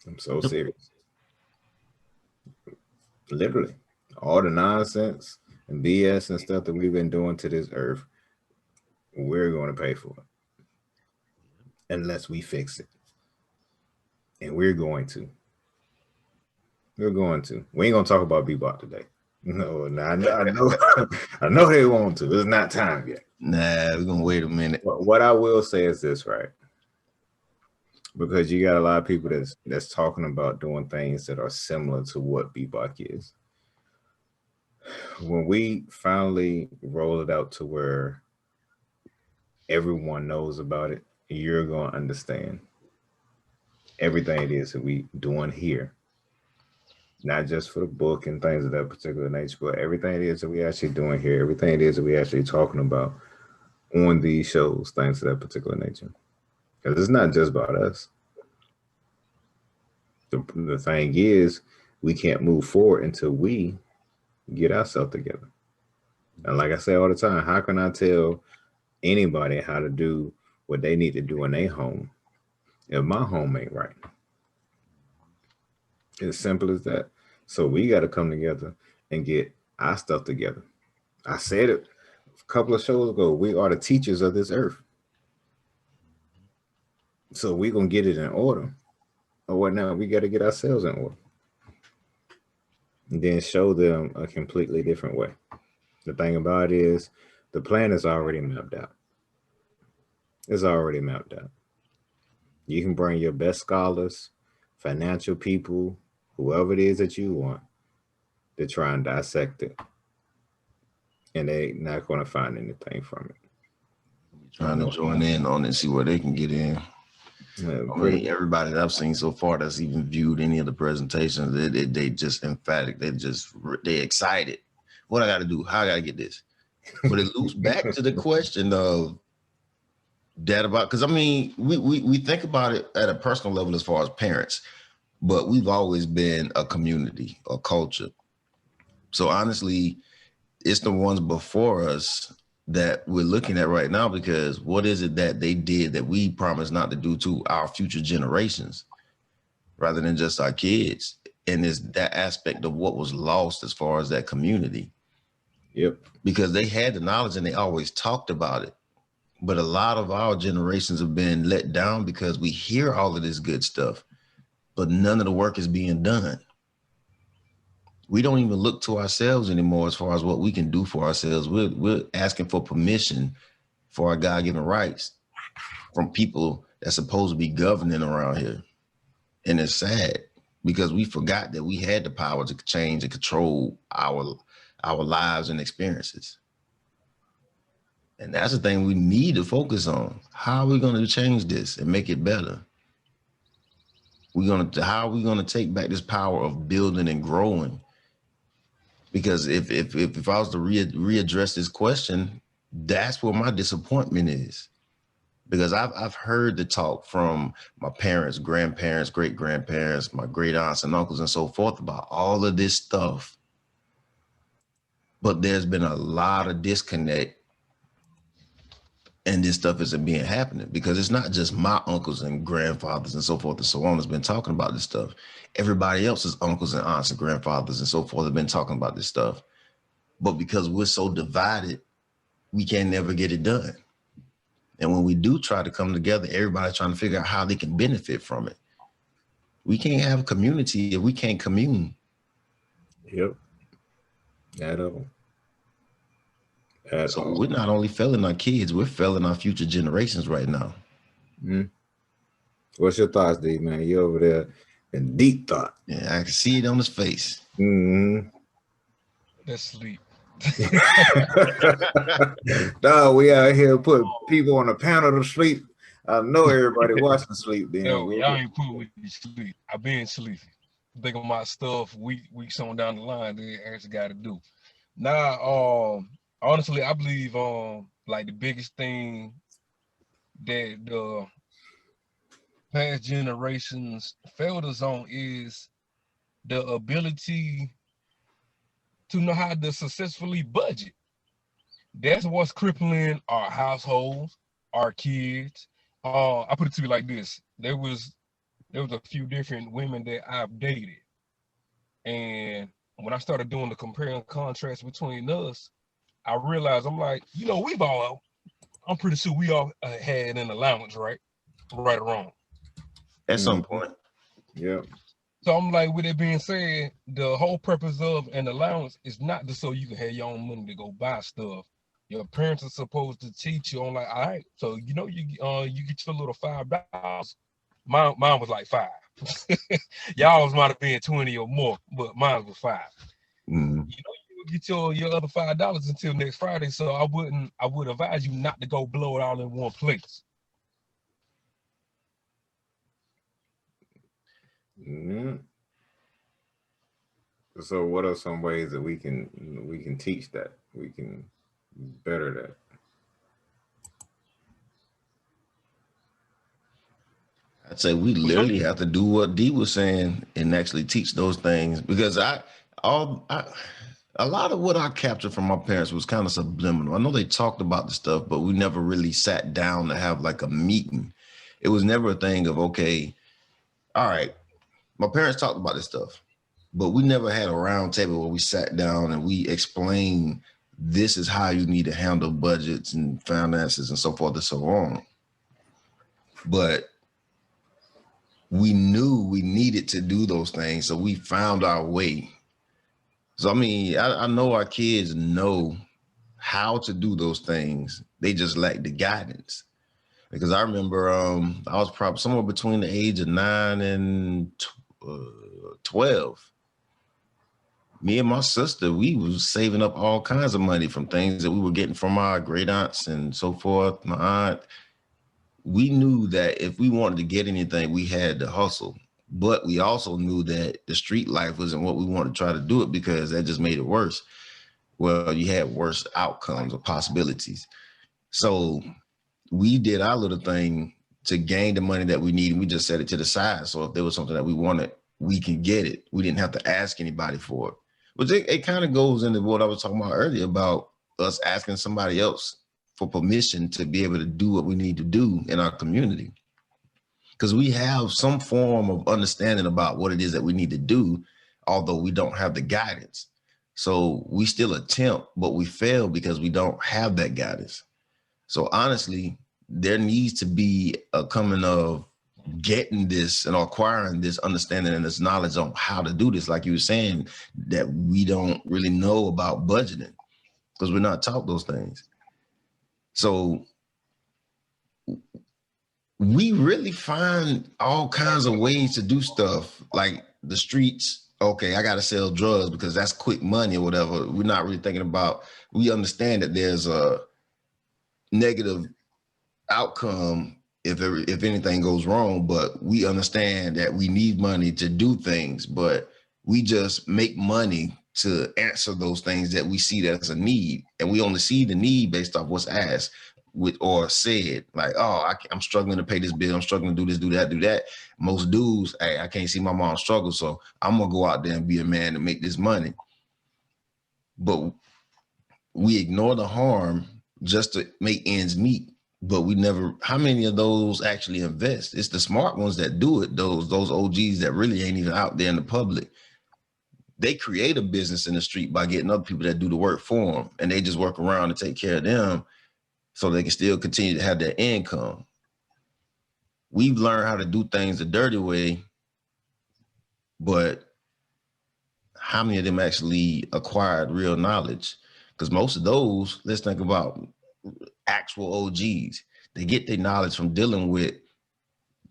I'm so serious. Literally. All the nonsense and BS and stuff that we've been doing to this earth, we're going to pay for it. unless we fix it. And we're going to. We're going to. We ain't gonna talk about BBOC today. No, I know, I know they want to. It's not time yet. Nah, we're gonna wait a minute. But what I will say is this, right? Because you got a lot of people that's talking about doing things that are similar to what BBOC is. When we finally roll it out to where everyone knows about it, you're gonna understand everything it is that we doing here. Not just for the book and things of that particular nature, but everything it is that we actually doing here, everything it is that we actually talking about on these shows, things of that particular nature. Because it's not just about us. The thing is, we can't move forward until we get ourselves together. And like I say all the time, how can I tell anybody how to do what they need to do in their home if my home ain't right? It's simple as that. So we got to come together and get our stuff together. I said it a couple of shows ago. We are the teachers of this earth. So we're going to get it in order. Or what now? We got to get ourselves in order. And then show them a completely different way. The thing about it is the plan is already mapped out. It's already mapped out. You can bring your best scholars, financial people, whoever it is that you want to try and dissect it. And they're not going to find anything from it. Trying to join in on it and see where they can get in. I mean, everybody that I've seen so far that's even viewed any of the presentations, they just emphatic. They excited. What I got to do? How I got to get this? But it loops back to the question of that about, because I mean, we think about it at a personal level as far as parents, but we've always been a community, a culture. So honestly, it's the ones before us that we're looking at right now, because what is it that they did that we promised not to do to our future generations rather than just our kids? And it's that aspect of what was lost as far as that community. Yep. Because they had the knowledge and they always talked about it. But a lot of our generations have been let down because we hear all of this good stuff, but none of the work is being done. We don't even look to ourselves anymore as far as what we can do for ourselves. We're asking for permission for our God-given rights from people that's supposed to be governing around here. And it's sad because we forgot that we had the power to change and control our lives and experiences. And that's the thing we need to focus on. How are we going to change this and make it better? How are we going to take back this power of building and growing? Because if I was to readdress this question, that's where my disappointment is. Because I've heard the talk from my parents, grandparents, great-grandparents, my great aunts and uncles and so forth about all of this stuff. But there's been a lot of disconnect, and this stuff isn't being happening because it's not just my uncles and grandfathers and so forth and so on that's been talking about this stuff. Everybody else's uncles and aunts and grandfathers and so forth have been talking about this stuff. But because we're so divided, we can never get it done. And when we do try to come together, everybody's trying to figure out how they can benefit from it. We can't have a community if we can't commune. Yep. At all. So we're not only failing our kids, we're failing our future generations right now. Mm-hmm. What's your thoughts, D, man? You over there in deep thought. Yeah, I can see it on his face. Mm-hmm. That's sleep. No, we out here put people on a panel to sleep. I know everybody watching sleep. Then yo, y'all ain't put with me sleep. I've been sleepy. Think of my stuff weeks on down the line that actually got to do. Now, honestly, I believe like the biggest thing that the past generations failed us on is the ability to know how to successfully budget. That's what's crippling our households, our kids. I put it to you like this: there was a few different women that I've dated, and when I started doing the compare and contrast between us, I realized I'm like, I'm pretty sure we all had an allowance, right? right or wrong. At some point. Yeah. So I'm like, with it being said, the whole purpose of an allowance is not just so you can have your own money to go buy stuff. Your parents are supposed to teach you on like, all right, so you know you get your little $5. Mine was like 5. Y'all's might have been 20 or more, but mine was 5. Mm-hmm. You know, you get your other $5 until next Friday. So I would advise you not to go blow it all in one place. Yeah. So what are some ways that we can teach that? We can better that? I'd say we literally have to do what D was saying and actually teach those things, because a lot of what I captured from my parents was kind of subliminal. I know they talked about the stuff, but we never really sat down to have like a meeting. It was never a thing of, okay, all right, my parents talked about this stuff, but we never had a round table where we sat down and we explained, this is how you need to handle budgets and finances and so forth and so on. But we knew we needed to do those things, so we found our way. So I mean, I know our kids know how to do those things. They just lack the guidance. Because I remember I was probably somewhere between the age of 9 and 12. Me and my sister, we was saving up all kinds of money from things that we were getting from our great aunts and so forth. My aunt, we knew that if we wanted to get anything, we had to hustle. But we also knew that the street life wasn't what we wanted to try to do it, because that just made it worse. Well, you had worse outcomes or possibilities. So we did our little thing to gain the money that we needed. We just set it to the side. So if there was something that we wanted, we can get it. We didn't have to ask anybody for it. But it kind of goes into what I was talking about earlier about us asking somebody else for permission to be able to do what we need to do in our community. Because we have some form of understanding about what it is that we need to do, although we don't have the guidance. So we still attempt, but we fail because we don't have that guidance. So honestly, there needs to be a coming of getting this and acquiring this understanding and this knowledge on how to do this. Like you were saying, that we don't really know about budgeting because we're not taught those things. So we really find all kinds of ways to do stuff, like the streets. Okay, I got to sell drugs because that's quick money or whatever. We're not really thinking about, we understand that there's a negative outcome if anything goes wrong, but we understand that we need money to do things, but we just make money to answer those things that we see as a need. And we only see the need based off what's asked with or said, like, oh, I'm struggling to pay this bill. I'm struggling to do this, do that. Most dudes, hey, I can't see my mom struggle, so I'm going to go out there and be a man to make this money. But we ignore the harm just to make ends meet. But we never, how many of those actually invest? It's the smart ones that do it, those OGs that really ain't even out there in the public. They create a business in the street by getting other people that do the work for them, and they just work around and take care of them so they can still continue to have their income. We've learned how to do things the dirty way, but how many of them actually acquired real knowledge? Because most of those, let's think about actual OGs. They get their knowledge from dealing with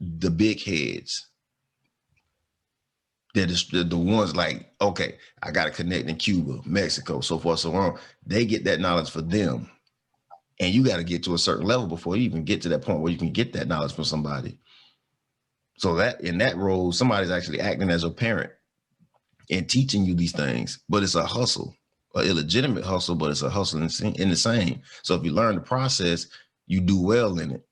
the big heads. They're the ones like, okay, I got to connect in Cuba, Mexico, so forth, so on. They get that knowledge for them. And you got to get to a certain level before you even get to that point where you can get that knowledge from somebody. So that in that role, somebody's actually acting as a parent and teaching you these things, but it's a hustle, an illegitimate hustle, but it's a hustle in the same. So if you learn the process, you do well in it.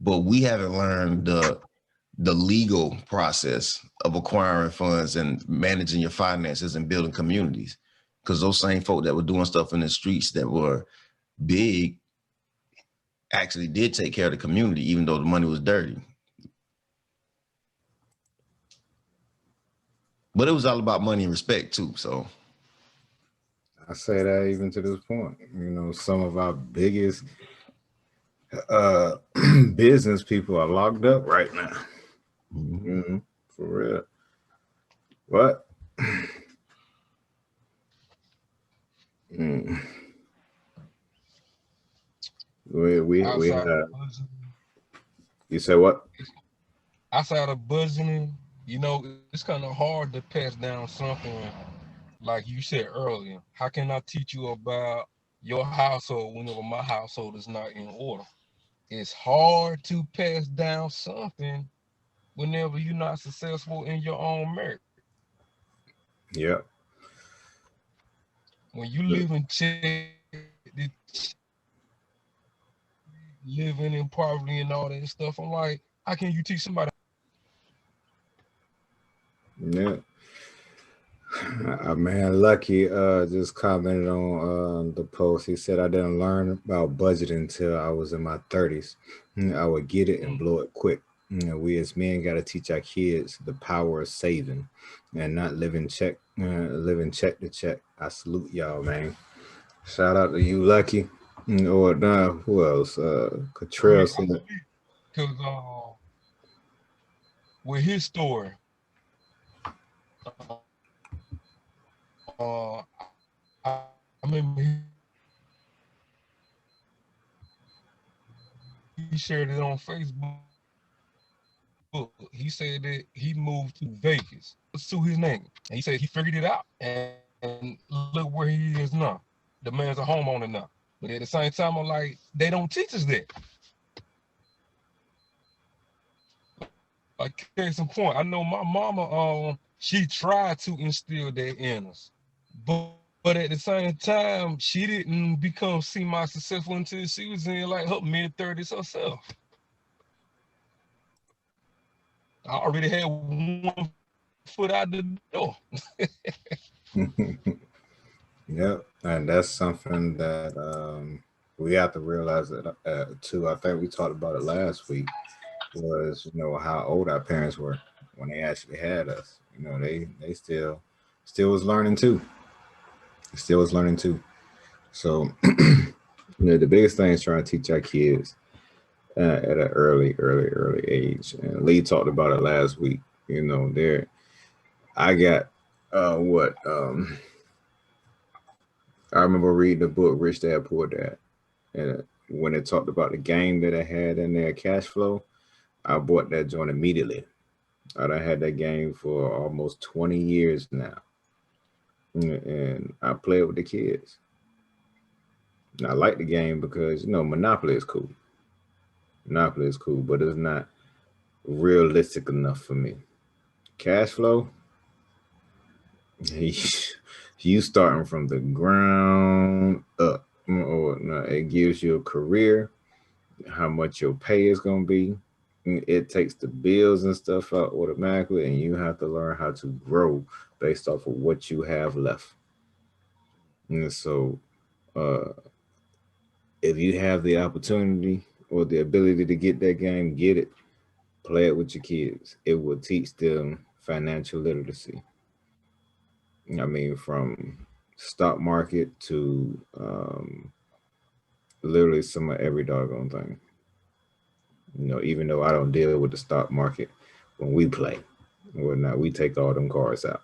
But we haven't learned the legal process of acquiring funds and managing your finances and building communities. Because those same folk that were doing stuff in the streets that were big actually did take care of the community, even though the money was dirty. But it was all about money and respect too. So I say that even to this point, you know, some of our biggest Business people are locked up right now. Mhm. For real. What? Mm. We Outside of have. buzzing, You say what? outside of buzzing, you know, it's kind of hard to pass down something like you said earlier. How can I teach you about your household whenever my household is not in order? It's hard to pass down something whenever you're not successful in your own marriage. Yeah. When you live in living in poverty and all that stuff, I'm like, how can you teach somebody? Yeah. Man, Lucky just commented on the post. He said, I didn't learn about budgeting until I was in my 30s. I would get it and blow it quick. We as men got to teach our kids the power of saving and not living check to check. I salute y'all, man. Shout out to you, Lucky. Or who else? Cottrell said, Because with his story, uh, I remember he shared it on Facebook. He said that he moved to Vegas. Let's sue his name. And he said he figured it out, and look where he is now. The man's a homeowner now. But at the same time, I'm like, they don't teach us that. Like case in point, I know my mama, she tried to instill that in us, but at the same time, she didn't become semi-successful until she was in like her mid-30s herself. I already had one foot out the door. yep. And that's something that we have to realize that too. I think we talked about it last week. Was how old our parents were when they actually had us. They still was learning too. Still was learning too. So the biggest thing is trying to teach our kids at an early age. And Lee talked about it last week. There I got what I remember reading the book Rich Dad Poor Dad, and when it talked about the game that I had in their cash flow, I bought that joint immediately. I done had that game for almost 20 years now. And I play it with the kids. And I like the game because, Monopoly is cool. Monopoly is cool, but it's not realistic enough for me. Cash flow, you starting from the ground up. Or no, it gives you a career, how much your pay is going to be. It takes the bills and stuff out automatically, and you have to learn how to grow based off of what you have left. And so, uh, if you have the opportunity or the ability to get that game, get it. Play it with your kids. It will teach them financial literacy. I mean, from stock market to literally some of every doggone thing. Even though I don't deal with the stock market when we play or not, we take all them cards out.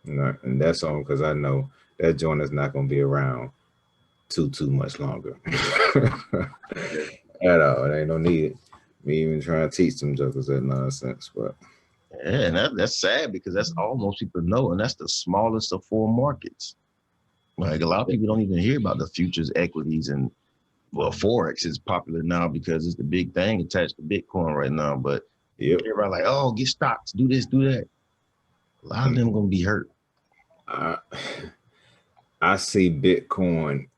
And that's on because I know that joint is not going to be around too much longer at all. It ain't no need me even trying to teach them jokers that nonsense. But Yeah, and that's sad because that's all most people know, and that's the smallest of four markets. Like a lot of people don't even hear about the futures, equities, and Forex is popular now because it's the big thing attached to Bitcoin right now. But yep. everybody like, oh, get stocks, do this, do that. A lot of them gonna be hurt. I see Bitcoin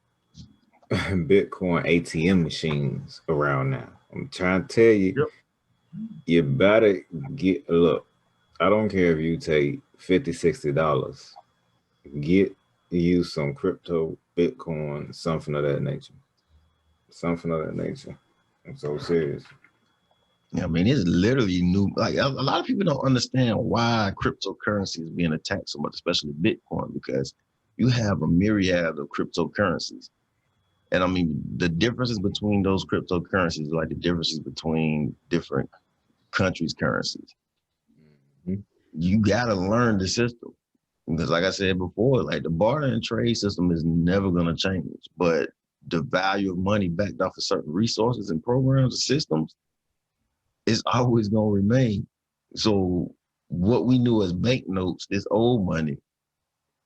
ATM machines around now. I'm trying to tell you, you better look. I don't care if you take $50, $60. Get you some crypto, Bitcoin, something of that nature. Something of that nature. I'm so serious. Yeah, I mean, it's literally new. Like a lot of people don't understand why cryptocurrency is being attacked so much, especially Bitcoin, because you have a myriad of cryptocurrencies. And I mean, the differences between those cryptocurrencies, like the differences between different countries' currencies. Mhm. You gotta learn the system. Because like I said before, like the barter and trade system is never gonna change. But the value of money backed off of certain resources and programs and systems is always gonna remain. So what we knew as banknotes, this old money,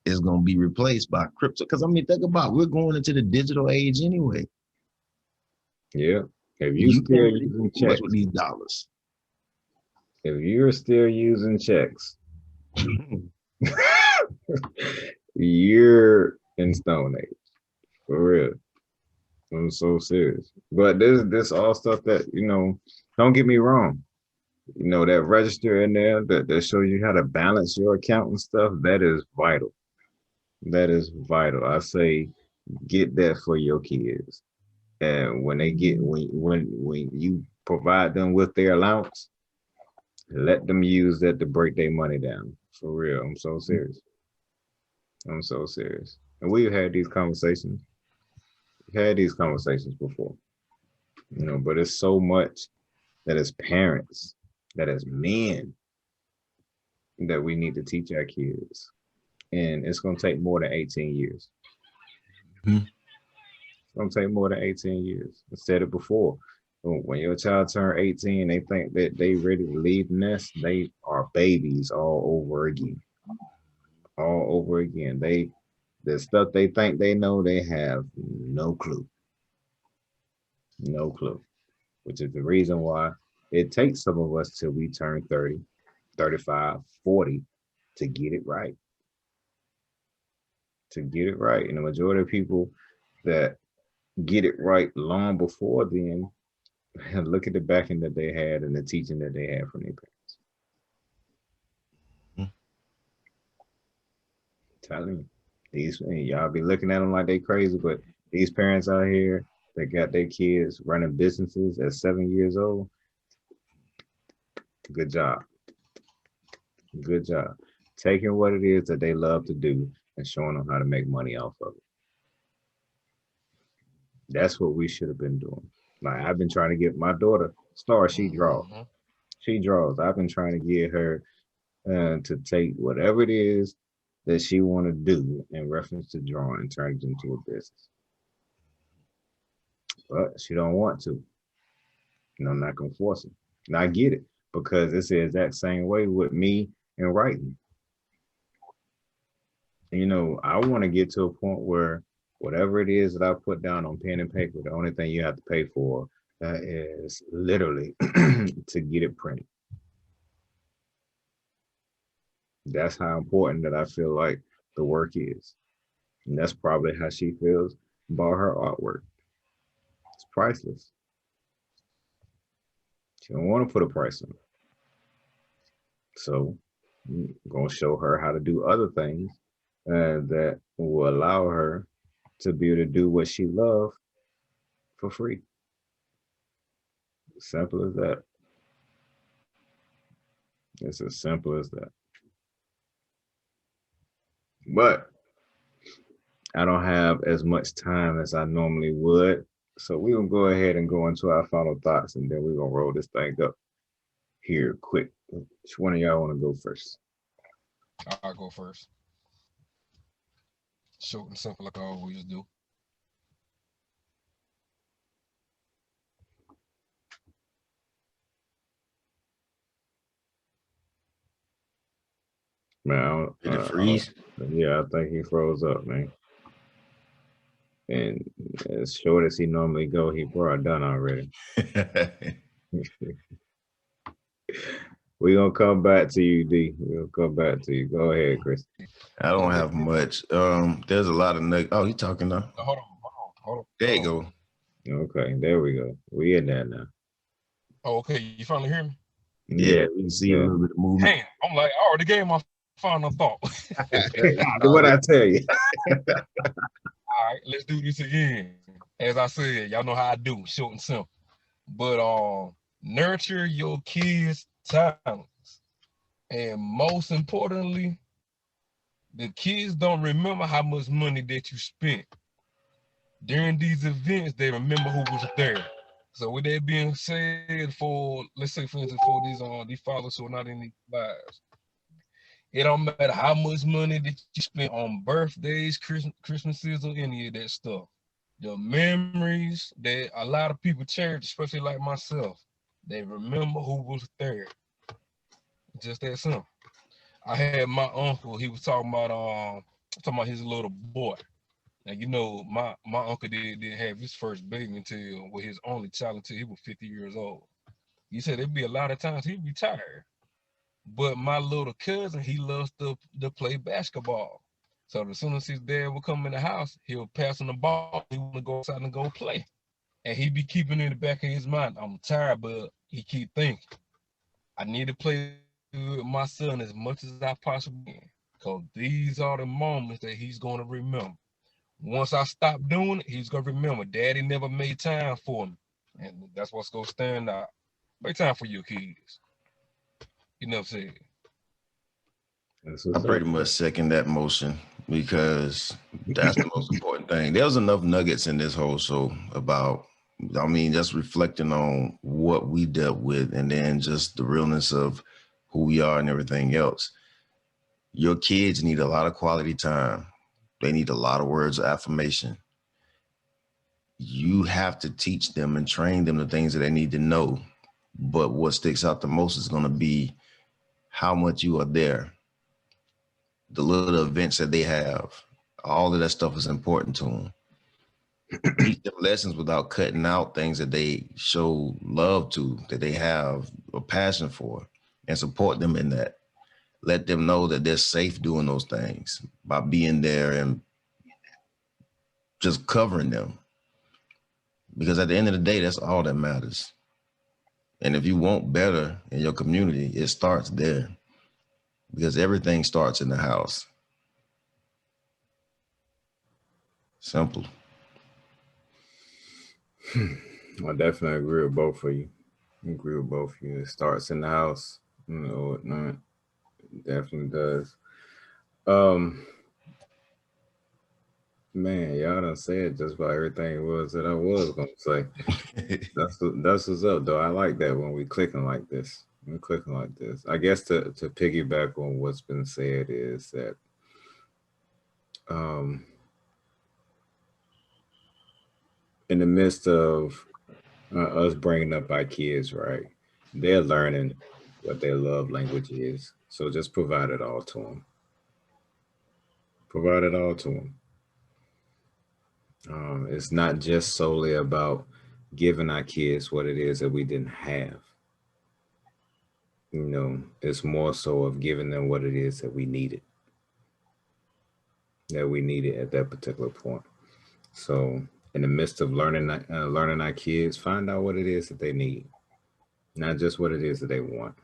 is gonna be replaced by crypto. Because I mean, think about it, we're going into the digital age anyway. Yeah. If you You still can't really using do much checks, with these dollars. if you're still using checks, you're in Stone Age. For real. I'm so serious. But this all stuff that, don't get me wrong. That register in there that shows you how to balance your account and stuff, that is vital. That is vital. I say get that for your kids. And when they get when you provide them with their allowance, let them use that to break their money down. For real. I'm so serious. I'm so serious. And we've had these conversations. Had these conversations before. But it's so much that as parents, that as men, that we need to teach our kids. And it's going to take more than 18 years. Mhm. It's going to take more than 18 years. I said it before. When your child turns 18, they think that they ready to leave the nest. They are babies all over again. All over again. The stuff they think they know, they have no clue. No clue. Which is the reason why it takes some of us till we turn 30, 35, 40 to get it right. To get it right. And the majority of people that get it right long before then, look at the backing that they had and the teaching that they had from their parents. Mhm. Telling you, y'all be looking at them like they crazy, but these parents out here that got their kids running businesses at 7 years old, good job. Good job. Taking what it is that they love to do and showing them how to make money off of it. That's what we should have been doing. Like I've been trying to get my daughter, Star, she draws. Mhm. She draws. I've been trying to get her to take whatever it is that she want to do in reference to drawing and turn it into a business. But she don't want to. I'm not gonna force her. And I get it because it's the exact same way with me and writing. I want to get to a point where whatever it is that I put down on pen and paper, the only thing you have to pay for is literally to get it printed. That's how important that I feel like the work is. And that's probably how she feels about her artwork. It's priceless. She don't want to put a price on it. So I'm going to show her how to do other things that will allow her to be able to do what she loves for free. Simple as that. It's as simple as that. But I don't have as much time as I normally would. So we're going to go ahead and go into our final thoughts and then we're going to roll this thing up here quick. Which one of y'all want to go first? I'll go first. Short and simple like I always do. Man, Did it freeze? yeah, I think he froze up, man. And as short as he normally go, he brought done already. We're gonna come back to you, D. We'll come back to you. Go ahead, Chris. I don't have much. There's a lot of oh, you talking now? Hold on. There you go. Okay, there we go. We in there now. Oh, okay. You finally hear me? Yeah, we can see a little bit of movement. Damn, I'm like, I already gave my final thought. What I tell you? All right, let's do this again. As I said, y'all know how I do, short and simple. But nurture your kids' talents. And most importantly, the kids don't remember how much money that you spent. during these events, they remember who was there. So with that being said, for let's say for instance, for these fathers who are not in these lives, it don't matter how much money that you spend on birthdays, Christmases, or any of that stuff. The memories that a lot of people cherish, especially like myself, they remember who was there. Just that simple. I had my uncle. He was talking about his little boy. Now you know my uncle didn't have his first baby until his only child until he was 50 years old. He said there'd be a lot of times he retired. But my little cousin, he loves to play basketball. So as soon as his dad would come in the house, he'll pass him the ball. He want to go outside and go play. And he be keeping in the back of his mind, I'm tired, but he keep thinking, I need to play with my son as much as I possibly can. Because these are the moments that he's going to remember. Once I stop doing it, he's going to remember, Daddy never made time for me. And that's what's going to stand out. Make time for your kids. You know what I'm saying? I pretty much second that motion because that's the most important thing. There was enough nuggets in this whole show about, I mean, just reflecting on what we dealt with and then just the realness of who we are and everything else. Your kids need a lot of quality time. They need a lot of words of affirmation. You have to teach them and train them the things that they need to know. But what sticks out the most is going to be how much you are there. The little events that they have, all of that stuff is important to them. Teach them lessons without cutting out things that they show love to, that they have a passion for, and support them in that. Let them know that they're safe doing those things by being there and just covering them. Because at the end of the day, that's all that matters. And if you want better in your community, it starts there. Because everything starts in the house. Simple. I definitely agree with both of you. I agree with both of you. It starts in the house, you know, whatnot. It definitely does. Man, y'all done said just about everything it was that I was gonna say. That's what's up, though. I like that when we clicking like this. We're clicking like this. I guess to piggyback on what's been said is that in the midst of us bringing up our kids, right? They're learning what their love language is. So just provide it all to them. Provide it all to them. It's not just solely about giving our kids what it is that we didn't have. You know, it's more so of giving them what it is that we needed. That we needed at that particular point. So in the midst of learning our kids, find out what it is that they need, not just what it is that they want,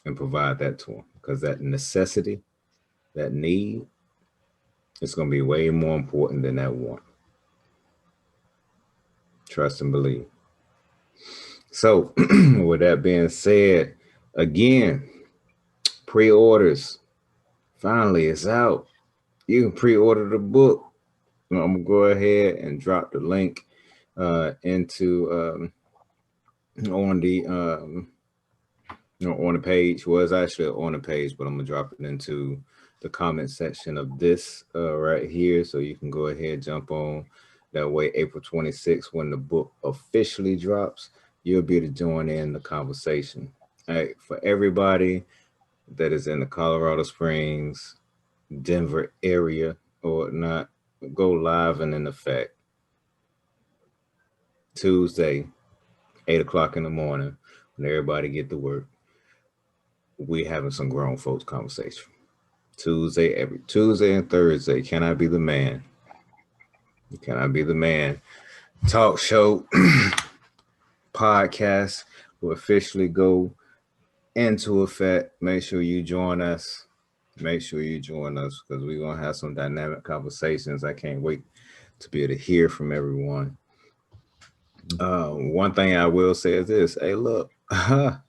and provide that to them. Because that necessity, that need, it's going to be way more important than that want. Trust and believe. So with that being said, again, pre-orders. Finally, it's out. You can pre-order the book. I'm going to go ahead and drop the link into on the page. Well, it's actually on the page, but I'm gonna drop it into the comment section of this right here, so you can go ahead, jump on. That way, April 26th, when the book officially drops, you'll be able to join in the conversation. All right, for everybody that is in the Colorado Springs, Denver area or not, go live and in effect Tuesday, 8 o'clock in the morning, when everybody get to work. We having some grown folks conversation. Every Tuesday and Thursday. Can I be the man? Can I be the man? Talk show podcast will officially go into effect. Make sure you join us. Make sure you join us because we're gonna have some dynamic conversations. I can't wait to be able to hear from everyone. One thing I will say is this: hey, look, I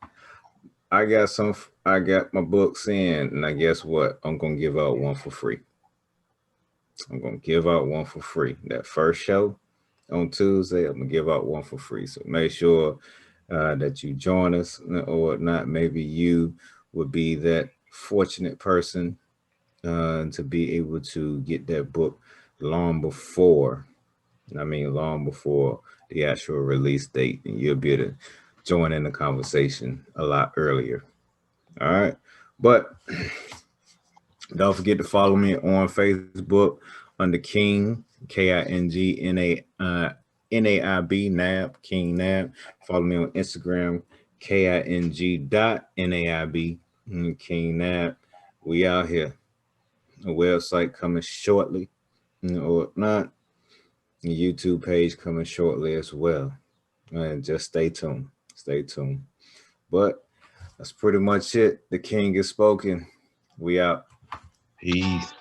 got my books in, and I guess what? I'm gonna give out one for free. I'm going to give out one for free. That first show on Tuesday, I'm going to give out one for free. So make sure that you join us, or not. Maybe you would be that fortunate person to be able to get that book long before, long before the actual release date, and you'll be able to join in the conversation a lot earlier. All right. But don't forget to follow me on Facebook under King, KingNaib, Nab, KingNaib. Follow me on Instagram, KingNaib, KingNaib. We out here. A website coming shortly, or not. A YouTube page coming shortly as well. And just stay tuned. Stay tuned. But that's pretty much it. The King has spoken. We out. Peace.